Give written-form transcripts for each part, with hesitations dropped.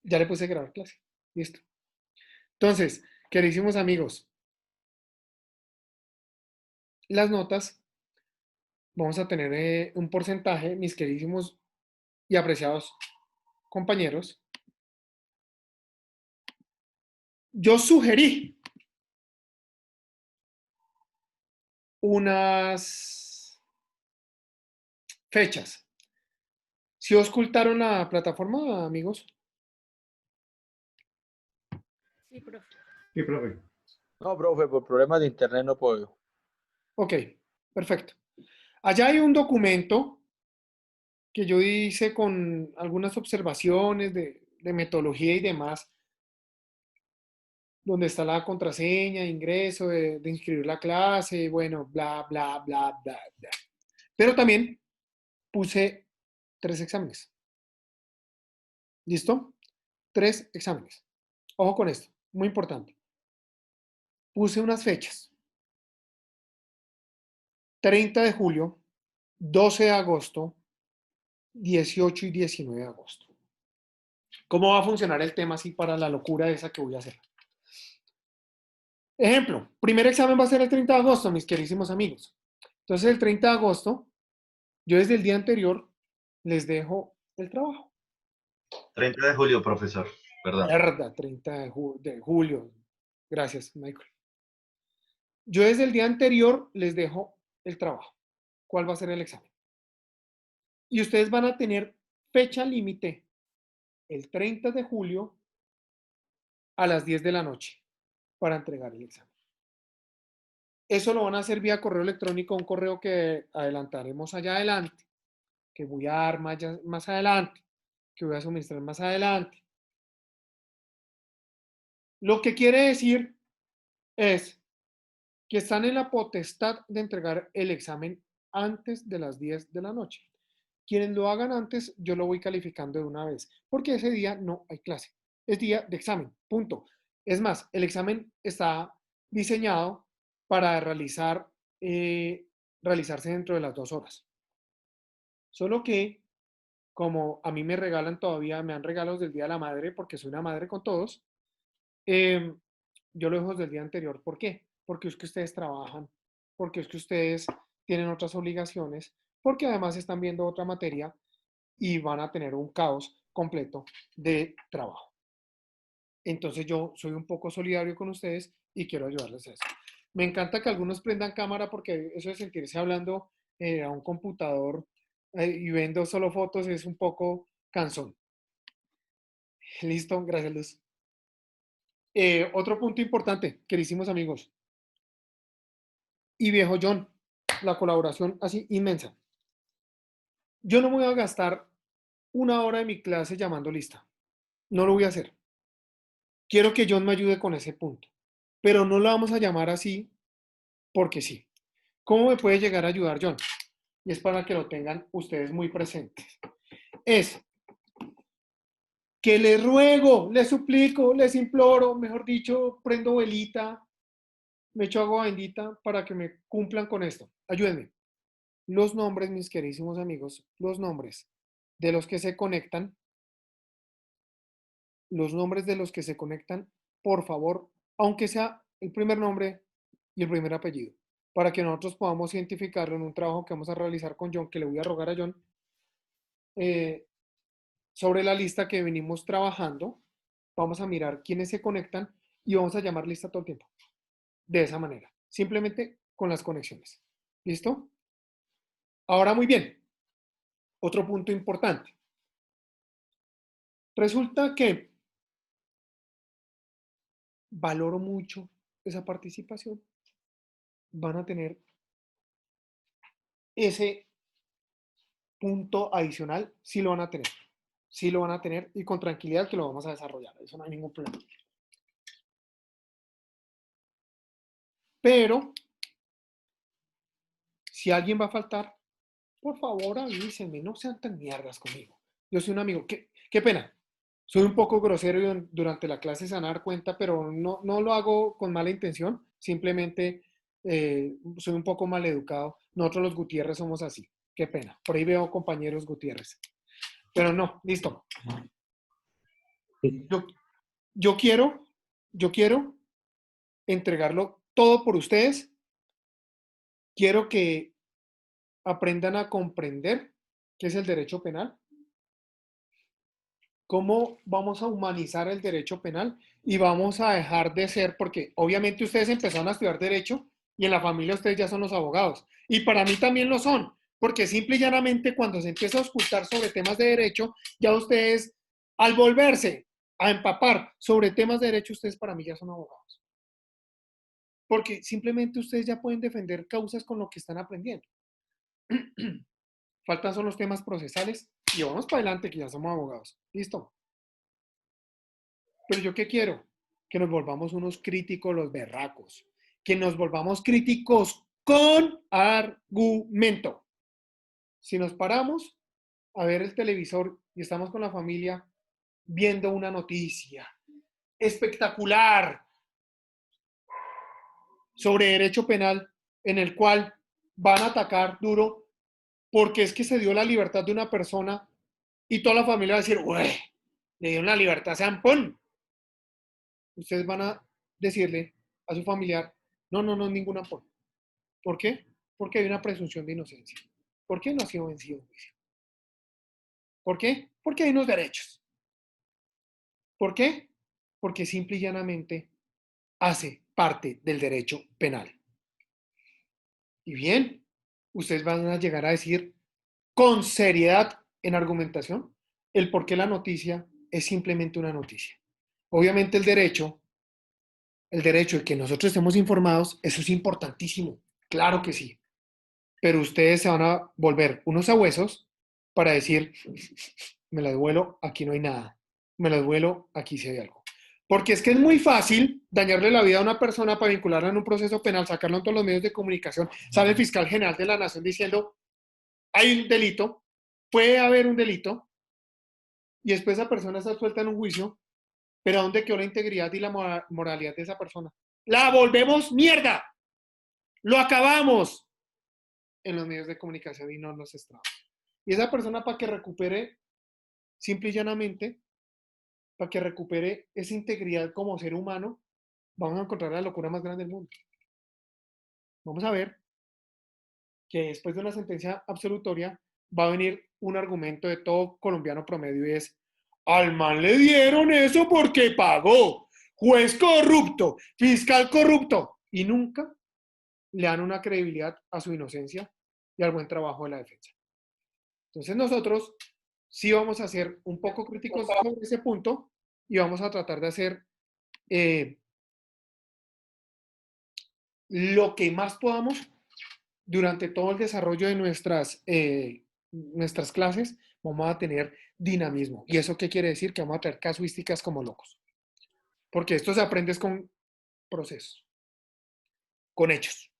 Ya le puse grabar clase. Listo. Entonces, queridísimos amigos, las notas, vamos a tener un porcentaje, mis queridísimos y apreciados compañeros. Yo sugerí unas fechas. ¿Si ocultaron la plataforma, amigos? Sí, profe. Sí, profe. No, profe, por problemas de internet no puedo. Ok, perfecto. Allá hay un documento que yo hice con algunas observaciones de metodología y demás, donde está la contraseña, ingreso, de inscribir la clase, bueno, bla, bla, bla, bla, bla. Pero también puse 3 exámenes. ¿Listo? 3 exámenes. Ojo con esto, muy importante. Puse unas fechas. 30 de julio, 12 de agosto, 18 y 19 de agosto. ¿Cómo va a funcionar el tema así para la locura esa que voy a hacer? Ejemplo, primer examen va a ser el 30 de agosto, mis queridísimos amigos. Entonces, el 30 de agosto, yo desde el día anterior les dejo el trabajo. 30 de julio, profesor. Perdón. Verdad, 30 de julio. Gracias, Michael. Yo desde el día anterior les dejo el trabajo. ¿Cuál va a ser el examen? Y ustedes van a tener fecha límite el 30 de julio a las 10 de la noche para entregar el examen. Eso lo van a hacer vía correo electrónico, un correo que adelantaremos allá adelante, que voy a dar más adelante, que voy a suministrar más adelante. Lo que quiere decir es que están en la potestad de entregar el examen antes de las 10 de la noche. Quienes lo hagan antes, yo lo voy calificando de una vez, porque ese día no hay clase. Es día de examen, punto. Es más, el examen está diseñado para realizarse dentro de las 2 horas. Solo que, como a mí me regalan todavía, me dan regalos del Día de la Madre, porque soy una madre con todos, eh, yo lo dejo desde el día anterior. ¿Por qué? Porque es que ustedes trabajan, porque es que ustedes tienen otras obligaciones, porque además están viendo otra materia y van a tener un caos completo de trabajo. Entonces yo soy un poco solidario con ustedes y quiero ayudarles a eso. Me encanta que algunos prendan cámara porque eso de sentirse hablando a un computador y viendo solo fotos es un poco cansón. Listo, gracias Luz. Otro punto importante, queridísimos amigos. Y viejo John, la colaboración así inmensa. Yo no me voy a gastar 1 hora de mi clase llamando lista. No lo voy a hacer. Quiero que John me ayude con ese punto. Pero no lo vamos a llamar así porque sí. ¿Cómo me puede llegar a ayudar John? Y es para que lo tengan ustedes muy presentes. Es que les ruego, les suplico, les imploro, mejor dicho, prendo velita, me echo agua bendita para que me cumplan con esto. Ayúdenme. Los nombres, mis queridísimos amigos, los nombres de los que se conectan, los nombres de los que se conectan, por favor, aunque sea el primer nombre y el primer apellido, para que nosotros podamos identificarlo en un trabajo que vamos a realizar con John, que le voy a rogar a John, eh, sobre la lista que venimos trabajando. Vamos a mirar quiénes se conectan y vamos a llamar lista todo el tiempo. De esa manera, simplemente con las conexiones. ¿Listo? Ahora muy bien. Otro punto importante. Resulta que valoro mucho esa participación. Van a tener ese punto adicional, sí lo van a tener. Sí lo van a tener y con tranquilidad que lo vamos a desarrollar. Eso no hay ningún problema. Pero, si alguien va a faltar, por favor avísenme, no sean tan mierdas conmigo. Yo soy un amigo. Qué pena. Soy un poco grosero durante la clase, se van a dar cuenta, pero no lo hago con mala intención. Simplemente soy un poco mal educado. Nosotros los Gutiérrez somos así. Qué pena. Por ahí veo compañeros Gutiérrez. Pero no, listo. Yo, yo quiero entregarlo todo por ustedes. Quiero que aprendan a comprender qué es el derecho penal, cómo vamos a humanizar el derecho penal y vamos a dejar de ser, porque obviamente ustedes empezaron a estudiar derecho y en la familia ustedes ya son los abogados. Y para mí también lo son, porque simple y llanamente cuando se empieza a ocultar sobre temas de derecho, ya ustedes, al volverse a empapar sobre temas de derecho, ustedes para mí ya son abogados. Porque simplemente ustedes ya pueden defender causas con lo que están aprendiendo. Faltan son los temas procesales y vamos para adelante que ya somos abogados. Listo. Pero yo qué quiero? Que nos volvamos unos críticos los berracos. Que nos volvamos críticos con argumento. Si nos paramos a ver el televisor y estamos con la familia viendo una noticia espectacular sobre derecho penal en el cual van a atacar duro porque es que se dio la libertad de una persona y toda la familia va a decir, uy, le dieron la libertad a Sampón. Ustedes van a decirle a su familiar, no, no, no es ningún ampón. ¿Por qué? Porque hay una presunción de inocencia. ¿Por qué no ha sido vencido en juicio? ¿Por qué? Porque hay unos derechos. ¿Por qué? Porque simple y llanamente hace parte del derecho penal. Y bien, ustedes van a llegar a decir con seriedad en argumentación el por qué la noticia es simplemente una noticia. Obviamente el derecho de que nosotros estemos informados, eso es importantísimo, claro que sí, pero ustedes se van a volver unos sabuesos para decir, me la duelo, aquí no hay nada, me la duelo, aquí sí hay algo. Porque es que es muy fácil dañarle la vida a una persona para vincularla en un proceso penal, sacarlo en todos los medios de comunicación. Sale el fiscal general de la nación diciendo, hay un delito, puede haber un delito, y después esa persona está suelta en un juicio, pero ¿a dónde quedó la integridad y la moralidad de esa persona? La volvemos mierda, lo acabamos en los medios de comunicación y no en los estrados. Y esa persona para que recupere, simple y llanamente, para que recupere esa integridad como ser humano, vamos a encontrar la locura más grande del mundo. Vamos a ver que después de una sentencia absolutoria va a venir un argumento de todo colombiano promedio y es, al man le dieron eso porque pagó, juez corrupto, fiscal corrupto, y nunca le dan una credibilidad a su inocencia y al buen trabajo de la defensa. Entonces nosotros sí vamos a ser un poco críticos sobre ese punto y vamos a tratar de hacer lo que más podamos durante todo el desarrollo de nuestras clases. Vamos a tener dinamismo. ¿Y eso qué quiere decir? Que vamos a tener casuísticas como locos. Porque esto se aprende con procesos, con hechos.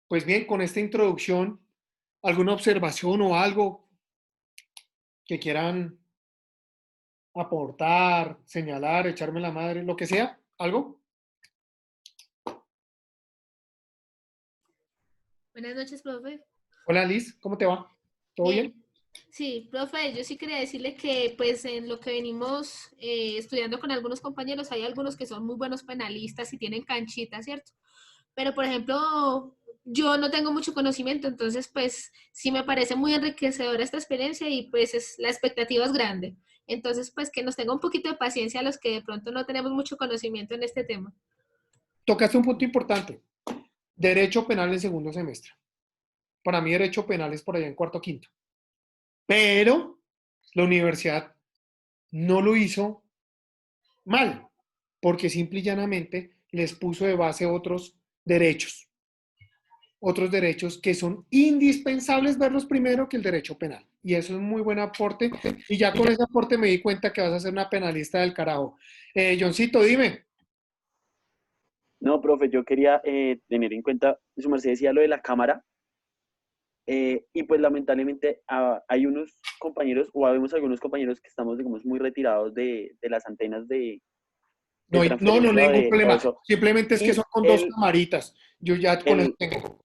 Pues bien, con esta introducción, ¿alguna observación o algo que quieran aportar, señalar, echarme la madre, lo que sea? ¿Algo? Buenas noches, profe. Hola Liz, ¿cómo te va? ¿Todo bien? Sí, profe, yo sí quería decirle que pues en lo que venimos estudiando con algunos compañeros, hay algunos que son muy buenos penalistas y tienen canchita, ¿cierto? Pero por ejemplo, yo no tengo mucho conocimiento, entonces pues sí me parece muy enriquecedora esta experiencia y pues la expectativa es grande. Entonces pues que nos tenga un poquito de paciencia a los que de pronto no tenemos mucho conocimiento en este tema. Tocaste un punto importante. Derecho penal en segundo semestre. Para mí derecho penal es por allá en cuarto quinto. Pero la universidad no lo hizo mal, porque simple y llanamente les puso de base otros derechos que son indispensables verlos primero que el derecho penal. Y eso es un muy buen aporte. Y ya con ese aporte me di cuenta que vas a ser una penalista del carajo. Johncito, dime. No, profe, yo quería tener en cuenta, su merced decía lo de la cámara, y pues lamentablemente hay unos compañeros, o habemos algunos compañeros que estamos, digamos, muy retirados de las antenas No, no, no, no hay ningún todo problema. eso. Simplemente es que Y son con dos camaritas. Yo ya con eso el, tengo.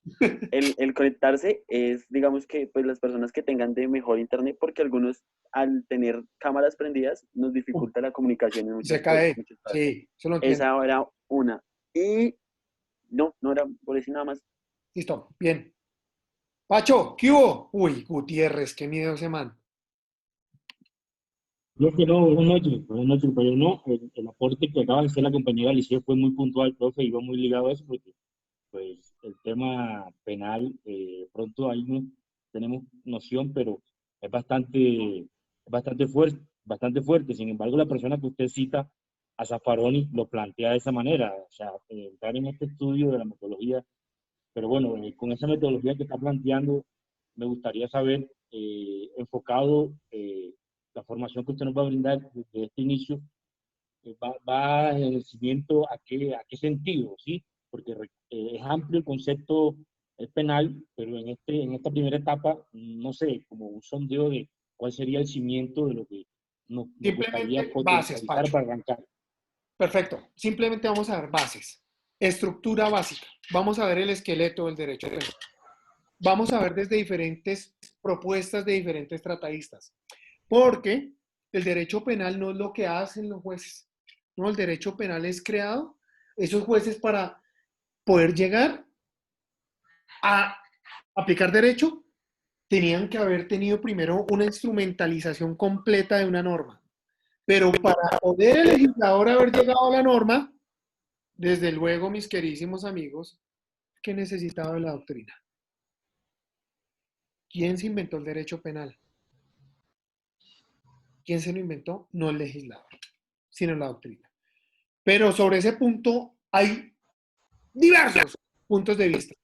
el conectarse es, digamos que, pues las personas que tengan de mejor internet, porque algunos al tener cámaras prendidas nos Pum, dificulta la comunicación en y se muchas cosas, cae. muchas cosas. Sí, eso lo entiendo. Esa era una. Y no era por decir nada más. Listo, bien. Pacho, ¿qué hubo? Uy, Gutiérrez, qué miedo ese man. Yo que no, buenas noches, pero no, el aporte que acaba de hacer la compañera Alicia fue muy puntual, profe, iba muy ligado a eso, porque pues el tema penal, pronto ahí no tenemos noción, pero es bastante fuerte. Sin embargo, la persona que usted cita, a Zaffaroni, lo plantea de esa manera, o sea, entrar en este estudio de la metodología, pero bueno, con esa metodología que está planteando, me gustaría saber, enfocado, la formación que usted nos va a brindar desde este inicio, va en el cimiento a qué sentido, ¿sí? Porque es amplio el concepto penal, pero en esta primera etapa, no sé, como un sondeo de cuál sería el cimiento de lo que nos gustaría Simplemente bases, potencializar Pacho. para arrancar. Perfecto. Simplemente vamos a ver bases. Estructura básica. Vamos a ver el esqueleto del derecho penal. Vamos a ver desde diferentes propuestas de diferentes tratadistas. Porque el derecho penal no es lo que hacen los jueces. No, el derecho penal es creado, esos jueces para poder llegar a aplicar derecho, tenían que haber tenido primero una instrumentalización completa de una norma. Pero para poder el legislador haber llegado a la norma, desde luego, mis queridísimos amigos, ¿qué necesitaba de la doctrina? ¿Quién se inventó el derecho penal? ¿Quién se lo inventó? No el legislador, sino la doctrina. Pero sobre ese punto hay diversos puntos de vista.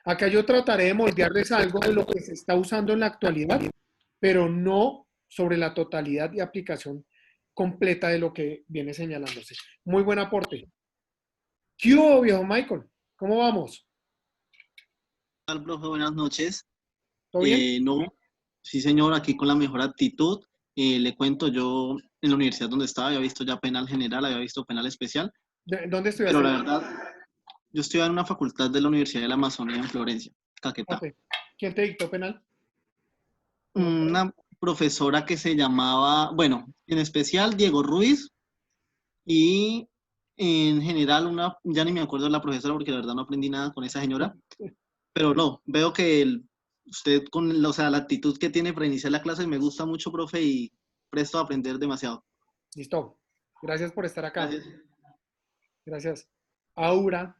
Acá yo trataré de moldearles algo de lo que se está usando en la actualidad, pero no sobre la totalidad y aplicación completa de lo que viene señalándose. Muy buen aporte. ¿Qué hubo, viejo Michael? ¿Cómo vamos? Tal, profe? Buenas noches. ¿Todo bien? No, sí, señor, aquí con la mejor actitud. Le cuento, yo en la universidad donde estaba había visto ya penal general, había visto penal especial, ¿Dónde pero estudiaste? la verdad, yo estudiaba en una facultad de la Universidad de la Amazonía en Florencia, Caquetá. Ok. ¿Quién te dictó penal? Una profesora que se llamaba, bueno, en especial Diego Ruiz y en general ya ni me acuerdo de la profesora porque la verdad no aprendí nada con esa señora, pero no, veo que usted con, o sea, la actitud que tiene para iniciar la clase me gusta mucho, profe, y presto a aprender demasiado. Listo. Gracias por estar acá. Gracias. Gracias. Aura,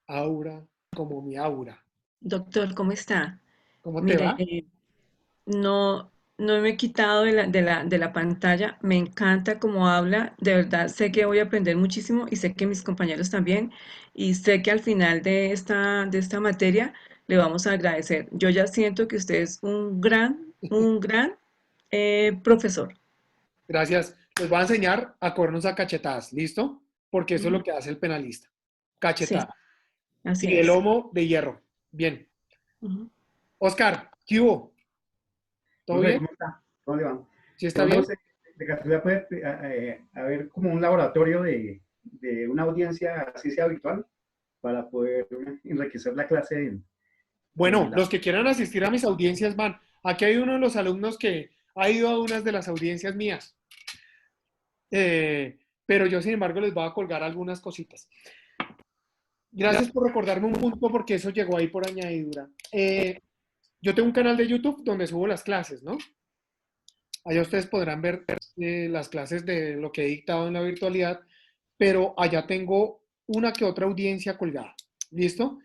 aura, como mi aura. Doctor, ¿cómo está? ¿Cómo te Mire, va? no, no me he quitado de la pantalla. Me encanta cómo habla. De verdad, sé que voy a aprender muchísimo y sé que mis compañeros también. Y sé que al final de esta materia le vamos a agradecer. Yo ya siento que usted es un gran profesor. Gracias. Les voy a enseñar a corrernos a cachetadas. ¿Listo? Porque eso es lo Ujú. que hace el penalista. Sí, Cachetada. así Y el es. lomo de hierro. Bien. Ujú. Oscar, ¿qué hubo? ¿Todo Profe, bien? ¿cómo está? ¿Cómo le va? ¿Sí está No bien? sé, de casualidad puede haber como un laboratorio de una audiencia, así sea virtual, para poder enriquecer la clase Bueno, en la... los que quieran asistir a mis audiencias van. Aquí hay uno de los alumnos que ha ido a unas de las audiencias mías. Pero yo, sin embargo, les voy a colgar algunas cositas. Gracias por recordarme un punto porque eso llegó ahí por añadidura. Yo tengo un canal de YouTube donde subo las clases, ¿no? Allá ustedes podrán ver las clases de lo que he dictado en la virtualidad, pero allá tengo una que otra audiencia colgada. ¿Listo?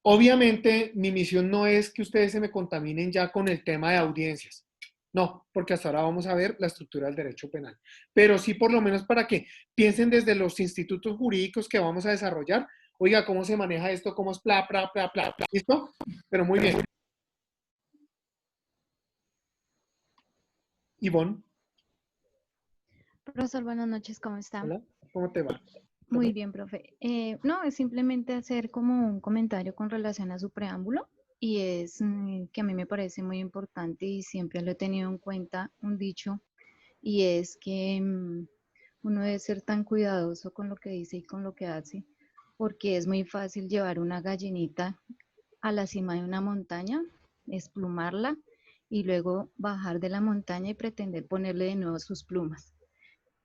Obviamente, mi misión no es que ustedes se me contaminen ya con el tema de audiencias. No, porque hasta ahora vamos a ver la estructura del derecho penal. Pero sí, por lo menos para que piensen desde los institutos jurídicos que vamos a desarrollar. Oiga, ¿cómo se maneja esto? ¿Cómo es bla, bla, bla, bla, bla? ¿Listo? Pero muy bien. Ivonne, Profesor, buenas noches, ¿cómo está? hola, ¿cómo te va? Muy bien, profe. No, es simplemente hacer como un comentario con relación a su preámbulo y es que a mí me parece muy importante y siempre lo he tenido en cuenta un dicho y es que uno debe ser tan cuidadoso con lo que dice y con lo que hace, porque es muy fácil llevar una gallinita a la cima de una montaña, desplumarla y luego bajar de la montaña y pretender ponerle de nuevo sus plumas.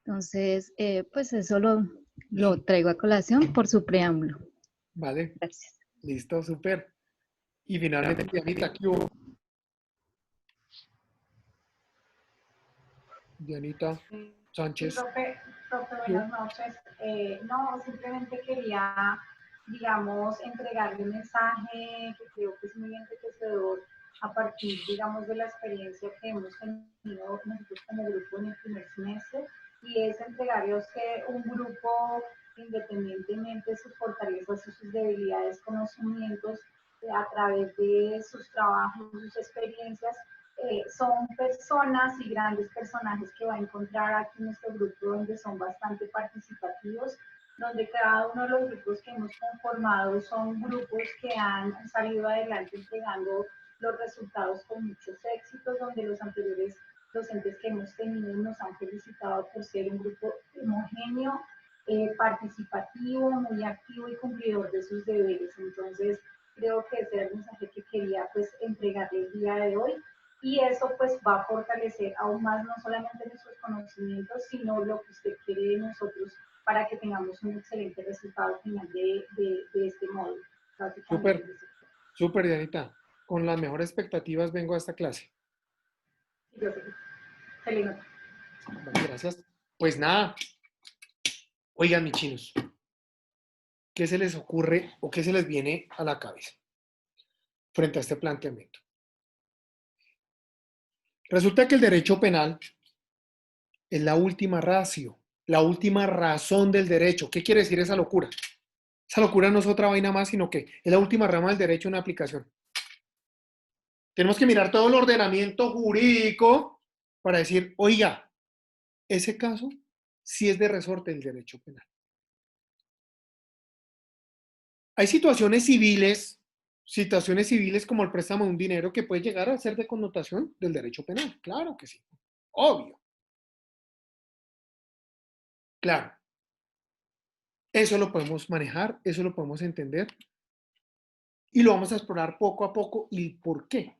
Entonces, pues eso lo traigo a colación por su preámbulo. Vale, Gracias. listo, súper. Y finalmente, Dianita, ¿qué hubo? Dianita Sí, Sánchez. profe, ¿Qué hubo? buenas noches. No, simplemente quería, digamos, entregarle un mensaje que creo que es muy enriquecedor a partir, digamos, de la experiencia que hemos tenido nosotros como grupo en el primer semestre, y es entregarles que un grupo, independientemente de sus fortalezas y sus debilidades, conocimientos, a través de sus trabajos, sus experiencias, son personas y grandes personajes que va a encontrar aquí en nuestro grupo, donde son bastante participativos, donde cada uno de los grupos que hemos conformado son grupos que han salido adelante entregando los resultados con muchos éxitos, donde los anteriores docentes que hemos tenido nos han felicitado por ser un grupo homogéneo, participativo, muy activo y cumplidor de sus deberes. Entonces, creo que ese era el mensaje que quería pues entregarle el día de hoy, y eso pues va a fortalecer aún más no solamente nuestros conocimientos, sino lo que usted quiere de nosotros para que tengamos un excelente resultado final de este módulo. Súper, súper, Dianita. Con las mejores expectativas vengo a esta clase. Yo sé que se le nota. Vale, gracias. Pues nada, oigan, mis chinos, ¿qué se les ocurre o qué se les viene a la cabeza frente a este planteamiento? Resulta que el derecho penal es la última ratio, la última razón del derecho. ¿Qué quiere decir esa locura? Esa locura no es otra vaina más, sino que es la última rama del derecho en aplicación. Tenemos que mirar todo el ordenamiento jurídico para decir, oiga, ese caso sí es de resorte del derecho penal. Hay situaciones civiles como el préstamo de un dinero que puede llegar a ser de connotación del derecho penal. Claro que sí. Obvio. Claro. Eso lo podemos manejar, eso lo podemos entender y lo vamos a explorar poco a poco y por qué.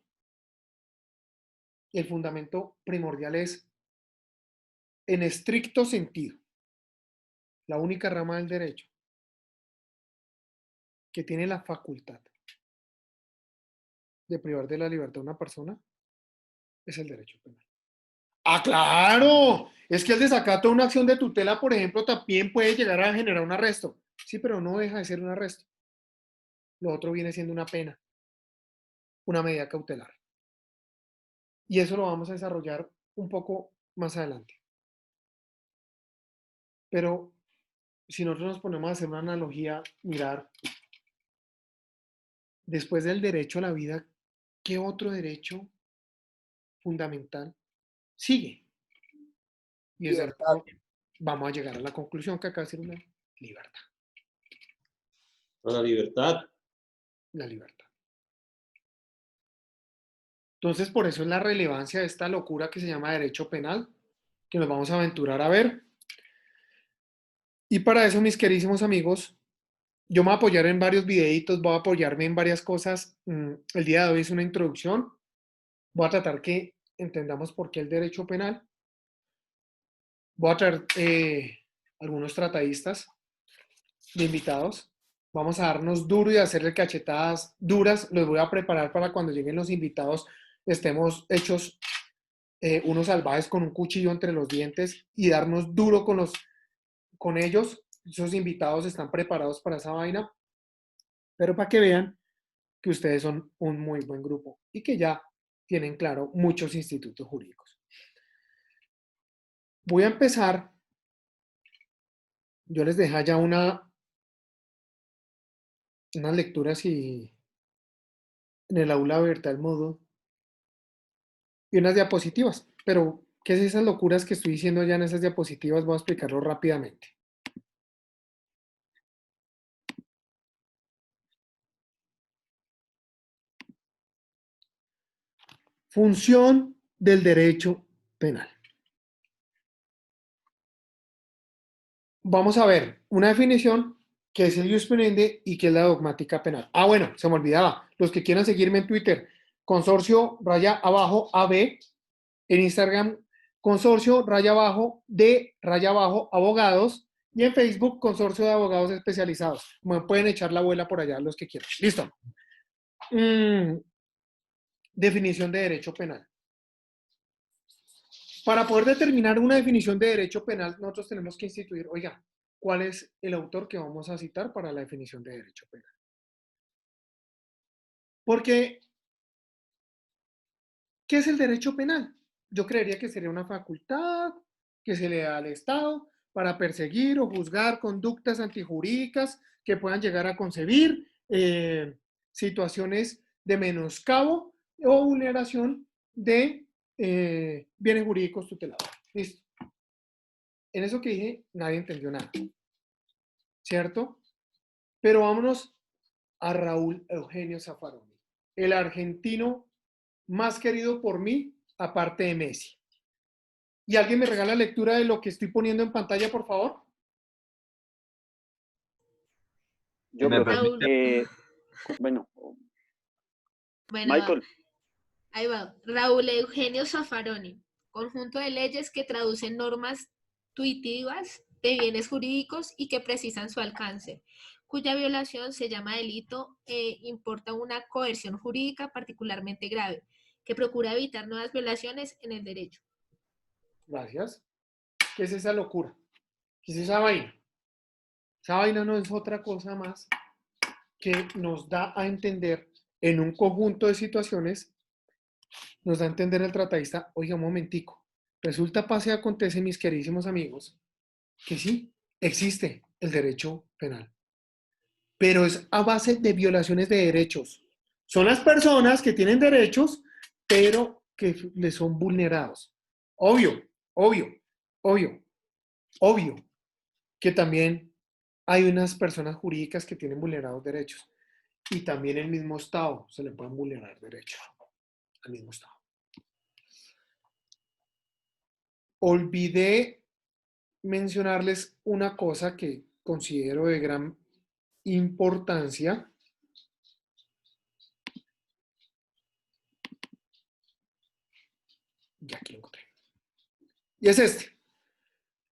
El fundamento primordial es, en estricto sentido, la única rama del derecho que tiene la facultad de privar de la libertad a una persona es el derecho penal. ¡Ah, claro! Es que el desacato de una acción de tutela, por ejemplo, también puede llegar a generar un arresto. Sí, pero no deja de ser un arresto. Lo otro viene siendo una pena, una medida cautelar. Y eso lo vamos a desarrollar un poco más adelante. Pero si nosotros nos ponemos a hacer una analogía, mirar, después del derecho a la vida, ¿qué otro derecho fundamental sigue? Y desde Libertad. luego vamos a llegar a la conclusión que acaba de ser una libertad. La libertad. La libertad. Entonces, por eso es la relevancia de esta locura que se llama derecho penal, que nos vamos a aventurar a ver. Y para eso, mis queridísimos amigos, yo me voy a apoyar en varios videitos, voy a apoyarme en varias cosas. El día de hoy es una introducción. Voy a tratar que entendamos por qué el derecho penal. Voy a traer algunos tratadistas de invitados. Vamos a darnos duro y hacerle cachetadas duras. Los voy a preparar para cuando lleguen los invitados estemos hechos unos salvajes con un cuchillo entre los dientes y darnos duro con ellos. Esos invitados están preparados para esa vaina, pero para que vean que ustedes son un muy buen grupo y que ya tienen claro muchos institutos jurídicos. Voy a empezar. Yo les dejé ya unas lecturas y en el aula virtual Moodle y unas diapositivas, pero ¿qué es esas locuras que estoy diciendo ya en esas diapositivas? Voy a explicarlo rápidamente. Función del derecho penal. vamos a ver una definición que es el jus penendi y que es la dogmática penal. Ah, bueno, se me olvidaba. Los que quieran seguirme en Twitter, consorcio raya abajo AB, en Instagram, consorcio raya abajo de raya abajo abogados, y en Facebook, consorcio de abogados especializados. Me pueden echar la abuela por allá los que quieran. Listo. Definición de derecho penal. Para poder determinar una definición de derecho penal, nosotros tenemos que instituir, oiga, ¿cuál es el autor que vamos a citar para la definición de derecho penal? Porque, ¿qué es el derecho penal? Yo creería que sería una facultad que se le da al Estado para perseguir o juzgar conductas antijurídicas que puedan llegar a concebir situaciones de menoscabo o vulneración de bienes jurídicos tutelados. Listo. En eso que dije, nadie entendió nada, ¿cierto? Pero vámonos a Raúl Eugenio Zaffaroni, el argentino más querido por mí, aparte de Messi. ¿Y alguien me regala lectura de lo que estoy poniendo en pantalla, por favor? Yo, profe. Bueno, Michael. Ahí va. Raúl Eugenio Zaffaroni. Conjunto de leyes que traducen normas tuitivas de bienes jurídicos y que precisan su alcance, cuya violación se llama delito e importa una coerción jurídica particularmente grave, que procura evitar nuevas violaciones en el derecho. Gracias. ¿Qué es esa locura? ¿Qué es esa vaina? Esa vaina no es otra cosa más que nos da a entender en un conjunto de situaciones, nos da a entender el tratadista, oiga, un momentico, resulta, pase, acontece, mis queridísimos amigos, que sí, existe el derecho penal, pero es a base de violaciones de derechos. Son las personas que tienen derechos, pero que les son vulnerados. Obvio que también hay unas personas jurídicas que tienen vulnerados derechos, y también el mismo Estado se le pueden vulnerar derechos al mismo Estado. Olvidé mencionarles una cosa que considero de gran importancia. Ya aquí lo encontré. Y es este.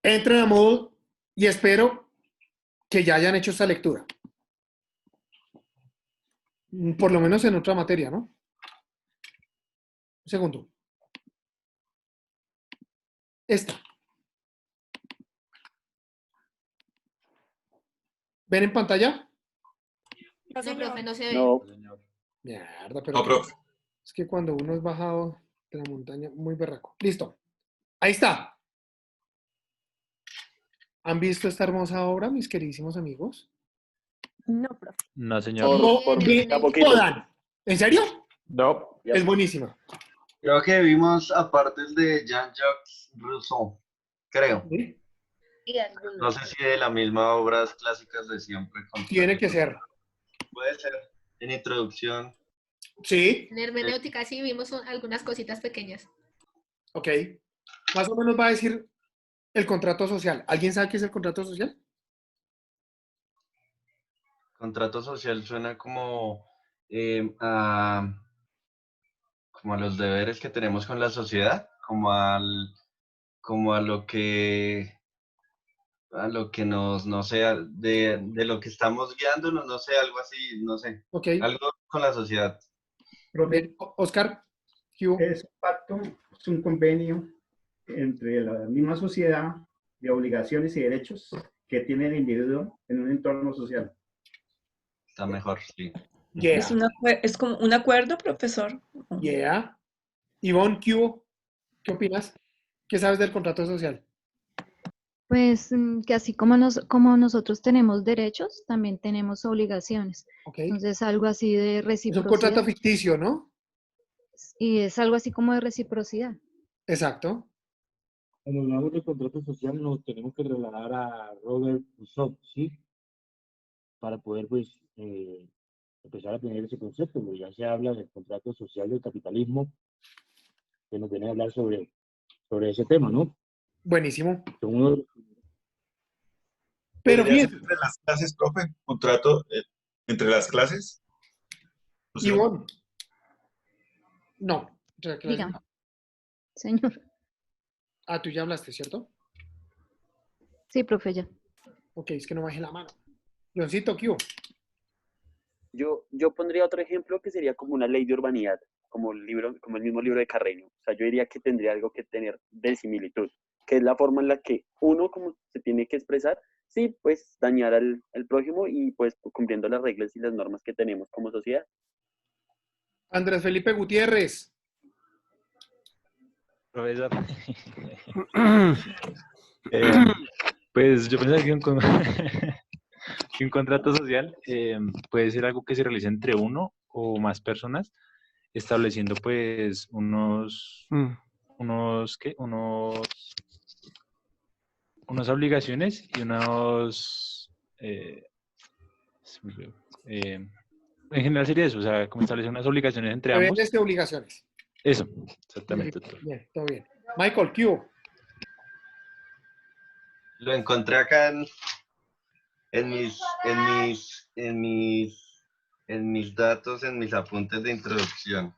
Entren a modo y espero que ya hayan hecho esta lectura. Por lo menos en otra materia, ¿no? Un segundo. Esta. ¿Ven en pantalla? No, profe, no se ve. No. Mierda, pero No, profe. es que cuando uno es bajado de la montaña, muy berraco. Listo. Ahí está. ¿Han visto esta hermosa obra, mis queridísimos amigos? No, profe. No, señor. Por poquito. Jodan. ¿En serio? No. Es buenísima. Creo que vimos apartes de Jean-Jacques Rousseau, creo. ¿Sí? No sé si de las mismas obras clásicas de siempre. Tiene que ser. Puede ser. En introducción. Sí. En hermenéutica sí vimos algunas cositas pequeñas. Ok. Más o menos va a decir el contrato social. ¿Alguien sabe qué es el contrato social? Contrato social suena como como a los deberes que tenemos con la sociedad, como a lo que nos, no sé, de lo que estamos guiándonos, no sé, algo así, no sé. Ok. Algo con la sociedad. Bien. Oscar, ¿qué hubo? Es un pacto, es un convenio entre la misma sociedad de obligaciones y derechos que tiene el individuo en un entorno social. Está mejor, sí. Yeah. Es como un acuerdo, profesor. Yeah. Ivonne, ¿qué hubo? ¿Qué opinas? ¿Qué sabes del contrato social? Pues que así como, como nosotros tenemos derechos, también tenemos obligaciones. Ok. Entonces, algo así de Es un reciprocidad. contrato ficticio, ¿no? Y es algo así como de reciprocidad. Exacto. Cuando hablamos de contrato social, nos tenemos que trasladar a Robert Rousseau, ¿sí? Para poder, pues, empezar a tener ese concepto, porque ya se habla del contrato social del capitalismo, que nos viene a hablar sobre ese tema, ¿no? Buenísimo. Son uno de los Pero ¿Podría ser bien, entre las clases, profe? ¿Contrato entre las clases? O sea, Ivonne, no. Entre clases Dígame, no. señor. Ah, tú ya hablaste, ¿cierto? Sí, profe, ya. Ok, es que no bajé la mano. Leoncito, ¿qué hubo? Yo pondría otro ejemplo que sería como una ley de urbanidad, como como el mismo libro de Carreño. O sea, yo diría que tendría algo que tener de similitud, que es la forma en la que uno como se tiene que expresar, sí, pues dañar al prójimo y pues cumpliendo las reglas y las normas que tenemos como sociedad. Andrés Felipe Gutiérrez. Profesor. Pues yo pensaba que que un contrato social puede ser algo que se realiza entre uno o más personas, estableciendo pues unas obligaciones y se me olvidó. En general sería eso, o sea, como establecer unas obligaciones entre ambos. Deberes de obligaciones. Eso, exactamente. Bien, todo bien. Michael, ¿qué hubo? Lo encontré acá en mis datos, en mis apuntes de introducción.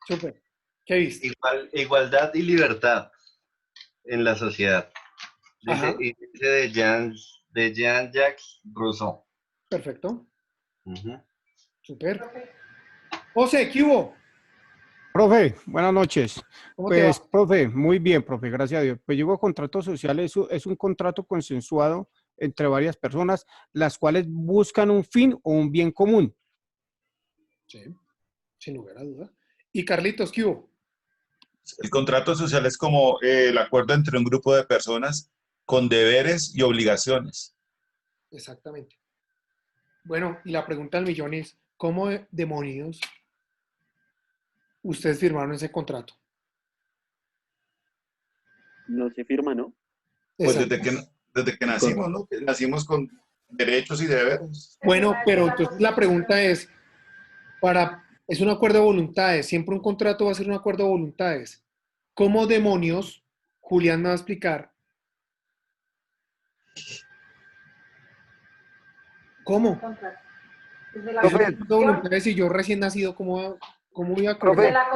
Súper. ¿Qué viste? Igualdad y libertad en la sociedad. Ajá. Dice de Jean-Jacques Rousseau. Perfecto. Ujú. Súper. José, ¿qué hubo? Profe, buenas noches. ¿Cómo te Pues, va? profe, muy bien, profe, gracias a Dios. Pues digo, contrato social es un contrato consensuado entre varias personas, las cuales buscan un fin o un bien común. Sí, sin lugar a duda. Y Carlitos, ¿qué hubo? el contrato social es como el acuerdo entre un grupo de personas con deberes y obligaciones. Exactamente. Bueno, y la pregunta del millón es, ¿cómo demonios ustedes firmaron ese contrato? No se firma, ¿no? Pues Exacto. desde que nacimos, ¿no? Que nacimos con derechos y deberes. Bueno, pero entonces la pregunta es, es un acuerdo de voluntades, siempre un contrato va a ser un acuerdo de voluntades. ¿Cómo demonios, Julián me va a explicar, cómo? Desde la Es un Profe, acuerdo de voluntades y yo recién nacido, ¿cómo voy a profe, acordar?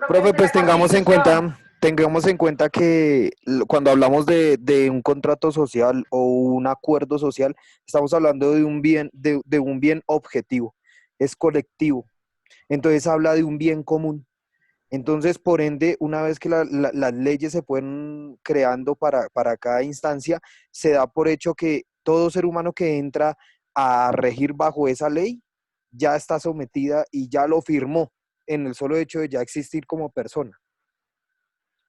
profe, pues tengamos en cuenta que cuando hablamos de un contrato social o un acuerdo social, estamos hablando de un bien, de un bien objetivo, es colectivo. Entonces habla de un bien común. Entonces, por ende, una vez que las leyes se pueden creando para cada instancia, se da por hecho que todo ser humano que entra a regir bajo esa ley ya está sometida y ya lo firmó en el solo hecho de ya existir como persona.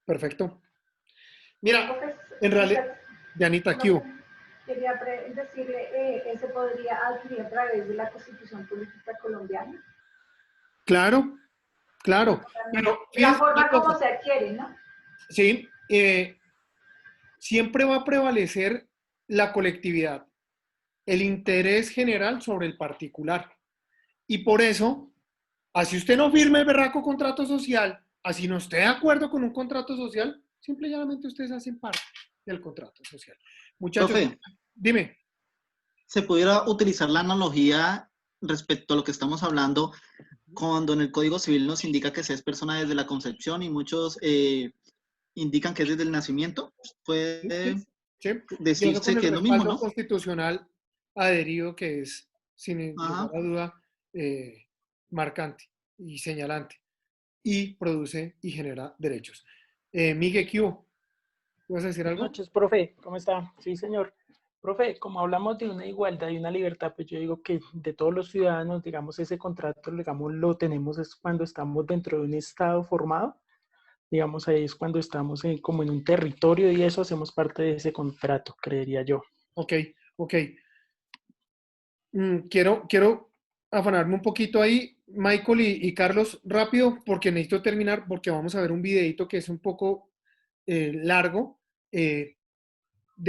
Perfecto. Mira, en realidad, Janita, ¿qué hubo? Quería decirle, ¿se podría adquirir a través de la Constitución Política Colombiana? Claro, claro. Pero La fíjense forma una como cosa. se adquiere, ¿no? Sí, siempre va a prevalecer la colectividad, el interés general sobre el particular. Y por eso, así usted no firme el berraco contrato social, así no esté de acuerdo con un contrato social, simple y llanamente ustedes hacen parte del contrato social. Muchachos, Profe, dime. ¿se pudiera utilizar la analogía respecto a lo que estamos hablando cuando en el Código Civil nos indica que se es persona desde la concepción y muchos indican que es desde el nacimiento? ¿Puede Sí. Y eso decirse con el que es lo mismo, respaldo no? constitucional adherido que es, sin lugar Ajá. a duda, marcante y señalante. Y produce y genera derechos. Miguel, ¿qué hubo? ¿Vas a decir Buenas algo? noches, profe. ¿Cómo está? Sí, señor. Profe, como hablamos de una igualdad y una libertad, pues yo digo que de todos los ciudadanos, digamos, ese contrato, digamos, lo tenemos es cuando estamos dentro de un estado formado. Digamos, ahí es cuando estamos como en un territorio y eso hacemos parte de ese contrato, creería yo. Ok, ok. Quiero afanarme un poquito ahí, Michael y Carlos, rápido, porque necesito terminar, porque vamos a ver un videito que es un poco largo de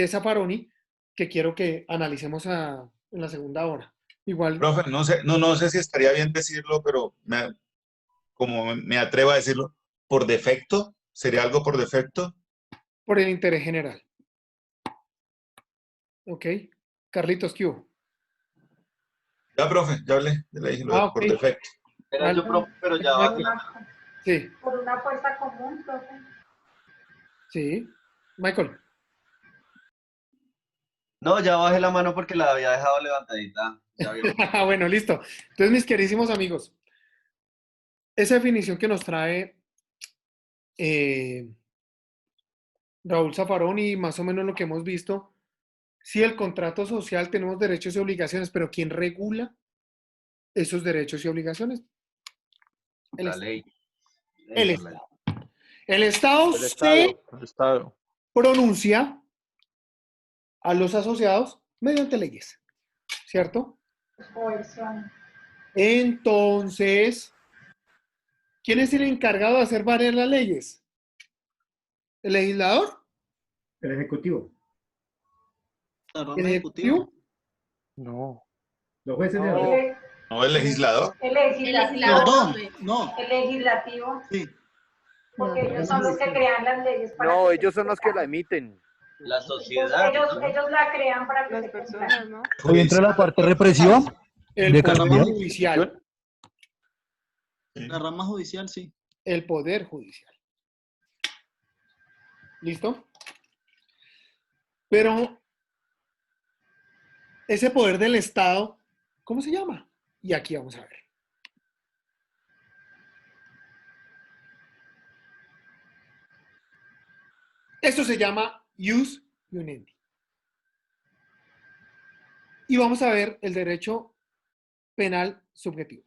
Zaffaroni, que quiero que analicemos en la segunda hora. Igual, Profe, no sé si estaría bien decirlo, pero como me atrevo a decirlo, por defecto, ¿sería algo por defecto? por el interés general. Ok. Carlitos, ¿qué hubo? Ya, profe, ya hablé, ya le dije lo de por Ok. defecto. Era yo, profe, pero ya Michael. va. Sí, Por una apuesta común, profe. sí. Michael. No, ya bajé la mano porque la había dejado levantadita. Ya vio. Bueno, listo. Entonces, mis queridísimos amigos, esa definición que nos trae Raúl Zaffarón y más o menos lo que hemos visto, sí, el contrato social tenemos derechos y obligaciones, pero ¿quién regula esos derechos y obligaciones? La ley. El Eso, la ley. Estado. El Estado El se Estado, el Estado. pronuncia a los asociados mediante leyes, ¿cierto? Coerción. Entonces, ¿quién es el encargado de hacer valer las leyes? ¿El legislador? El Ejecutivo. La ¿El rama ejecutiva. ejecutivo? No. Los jueces de la No. ley. ¿No el legislador? El legislativo. Perdón, no. El legislativo. Sí. Porque No, ellos son los que crean las leyes para No, que ellos se son los que la cumplan. emiten. La Entonces, sociedad. ellos la crean para que Las se personas, cumplan. ¿no? Ahí entra la parte represiva El de poder Colombia. judicial. La rama judicial, sí. El poder judicial. ¿Listo? Pero ese poder del Estado, ¿cómo se llama? Y aquí vamos a ver. Esto se llama jus iunendi. Y vamos a ver el derecho penal subjetivo.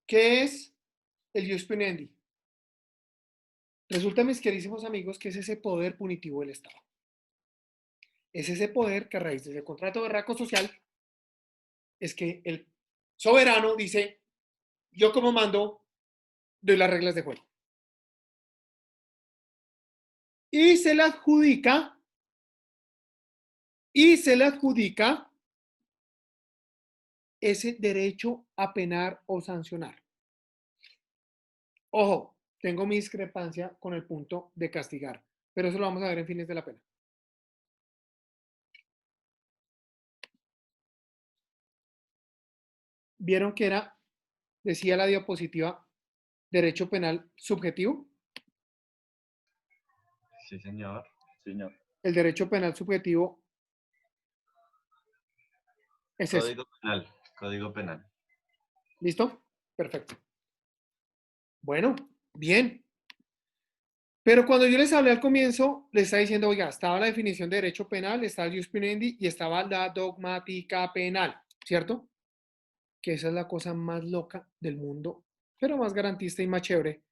¿Qué es el jus iunendi? Resulta, mis queridísimos amigos, que es ese poder punitivo del Estado. Es ese poder que a raíz de ese contrato berraco social es que el soberano dice, yo como mando doy las reglas de juego. Y se le adjudica ese derecho a penar o sancionar. Ojo, tengo mi discrepancia con el punto de castigar, pero eso lo vamos a ver en fines de la pena. ¿Vieron que decía la diapositiva, derecho penal subjetivo? Sí, señor. Señor. El derecho penal subjetivo es eso. Código penal. Código penal. ¿Listo? Perfecto. Bueno, bien. Pero cuando yo les hablé al comienzo, les estaba diciendo, oiga, estaba la definición de derecho penal, estaba el jus iunendi y estaba la dogmática penal, ¿cierto? Que esa es la cosa más loca del mundo, pero más garantista y más chévere.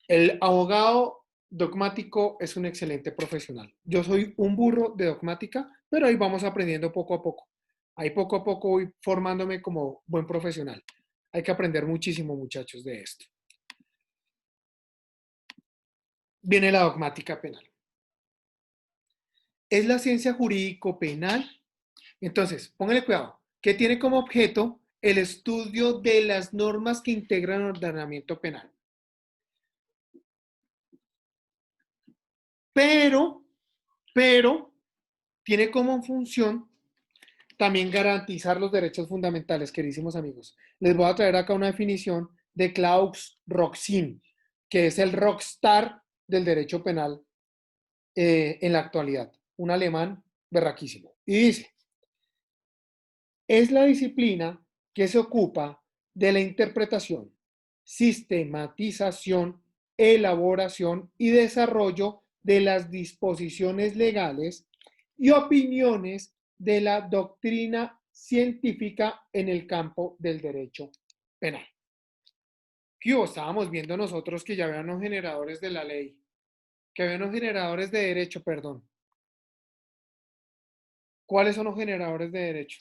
El abogado dogmático es un excelente profesional. Yo soy un burro de dogmática, pero ahí vamos aprendiendo poco a poco. Ahí poco a poco voy formándome como buen profesional. Hay que aprender muchísimo, muchachos, de esto. Viene la dogmática penal. Es la ciencia jurídico-penal. Entonces, póngale cuidado, que tiene como objeto el estudio de las normas que integran el ordenamiento penal. Pero, tiene como función también garantizar los derechos fundamentales, queridísimos amigos. Les voy a traer acá una definición de Klaus Roxin, que es el rockstar del derecho penal en la actualidad, un alemán berraquísimo. Y dice, es la disciplina que se ocupa de la interpretación, sistematización, elaboración y desarrollo de las disposiciones legales y opiniones de la doctrina científica en el campo del derecho penal. Estábamos viendo nosotros que ya habían unos generadores de la ley, que habían unos generadores de derecho, perdón. ¿Cuáles son los generadores de derecho?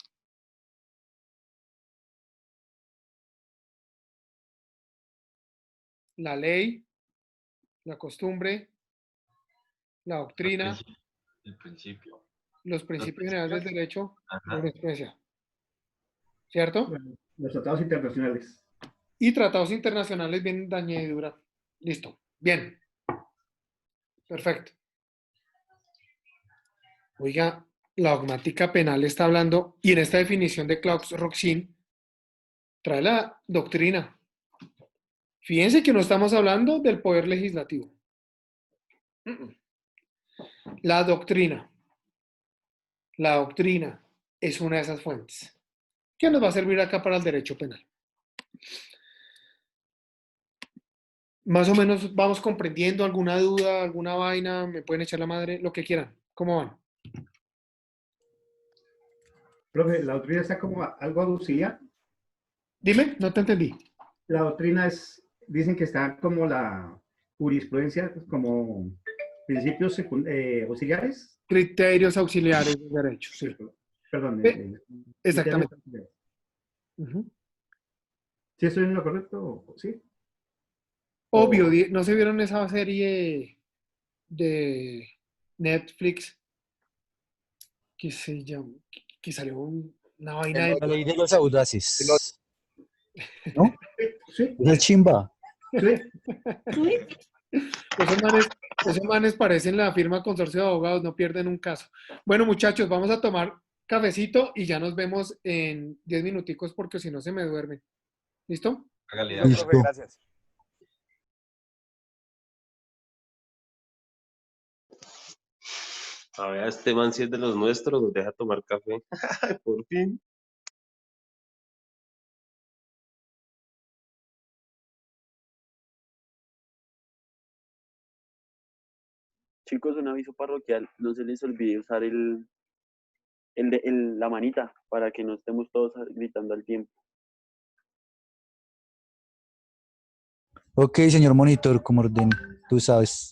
La ley, la costumbre, la doctrina, El principio. los principios generales del derecho, Ajá. jurisprudencia. ¿Cierto? Los tratados internacionales. Y tratados internacionales vienen de añadidura. Listo. Bien. Perfecto. Oiga, la dogmática penal está hablando, y en esta definición de Klaus Roxin, trae la doctrina. Fíjense que no estamos hablando del poder legislativo. La doctrina. La doctrina es una de esas fuentes. ¿Qué nos va a servir acá para el derecho penal? Más o menos vamos comprendiendo alguna duda, alguna vaina, me pueden echar la madre, lo que quieran. ¿Cómo van? Profe, la doctrina está como algo aducida. Dime, no te entendí. La doctrina es, dicen que está como la jurisprudencia, como principios auxiliares. Criterios auxiliares de derecho, sí. Perdón. Exactamente. ¿Sí estoy en lo correcto? ¿Sí? Obvio, ¿no se vieron esa serie de Netflix que se llama, que salió una vaina de... La ley de los audaces. ¿No? Sí. Es el chimba. Sí. Esos manes parecen la firma consorcio de abogados, no pierden un caso. Bueno, muchachos, vamos a tomar cafecito y ya nos vemos en 10 minuticos porque si no se me duerme. ¿Listo? Listo, profe, gracias. A ver, este man si es de los nuestros, nos deja tomar café. Por fin. Chicos, un aviso parroquial, no se les olvide usar la manita para que no estemos todos gritando al tiempo. Ok, señor monitor, como orden, tú sabes.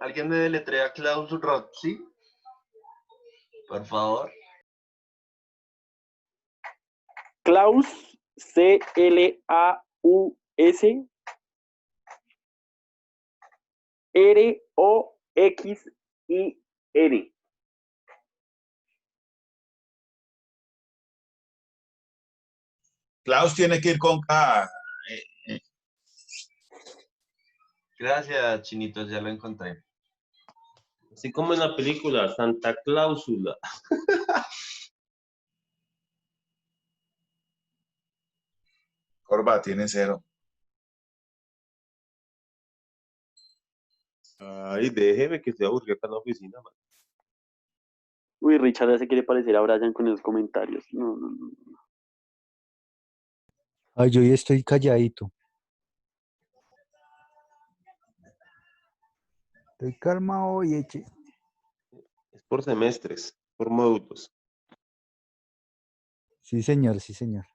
¿Alguien me deletrea Klaus Roxy? Por favor. Klaus, C-L-A-U-S, R-O-X-I-N. Klaus tiene que ir con K. Gracias, chinitos, ya lo encontré. Así como en la película Santa Cláusula. Corva tiene 0. Ay, déjeme que estoy aburrido acá en la oficina, man. Uy, Richard ya se quiere parecer a Brian con esos comentarios. No, no, no. Ay, yo ya estoy calladito. Estoy calmado y eche. Es por semestres, por módulos. Sí, señor, sí, señor.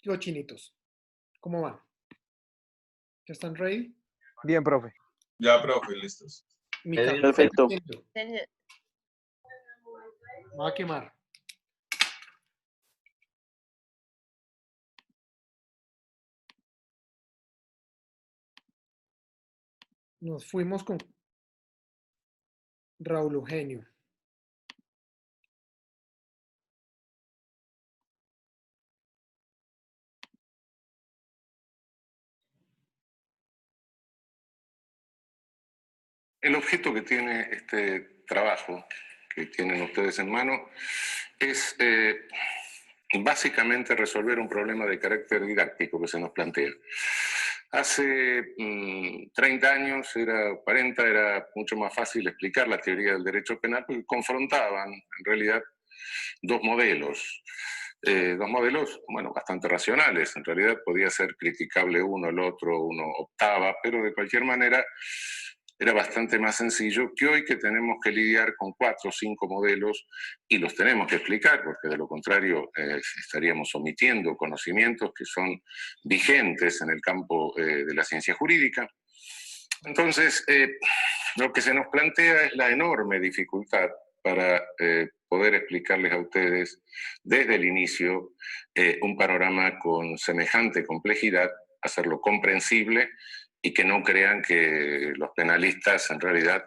Yo, chinitos, ¿cómo van? ¿Ya están ready? Bien, profe. Ya, profe, listos. Mi Edil. café está Perfecto. hirviendo. Me va a quemar. Nos fuimos con Raúl Eugenio. El objeto que tiene este trabajo que tienen ustedes en mano es básicamente resolver un problema de carácter didáctico que se nos plantea. Hace 30 años, 40, era mucho más fácil explicar la teoría del derecho penal porque confrontaban en realidad dos modelos. Dos modelos, bueno, bastante racionales. En realidad podía ser criticable uno, el otro, uno optaba, pero de cualquier manera era bastante más sencillo que hoy, que tenemos que lidiar con 4 o 5 modelos y los tenemos que explicar, porque de lo contrario estaríamos omitiendo conocimientos que son vigentes en el campo de la ciencia jurídica. Entonces, lo que se nos plantea es la enorme dificultad para poder explicarles a ustedes desde el inicio un panorama con semejante complejidad, hacerlo comprensible y que no crean que los penalistas en realidad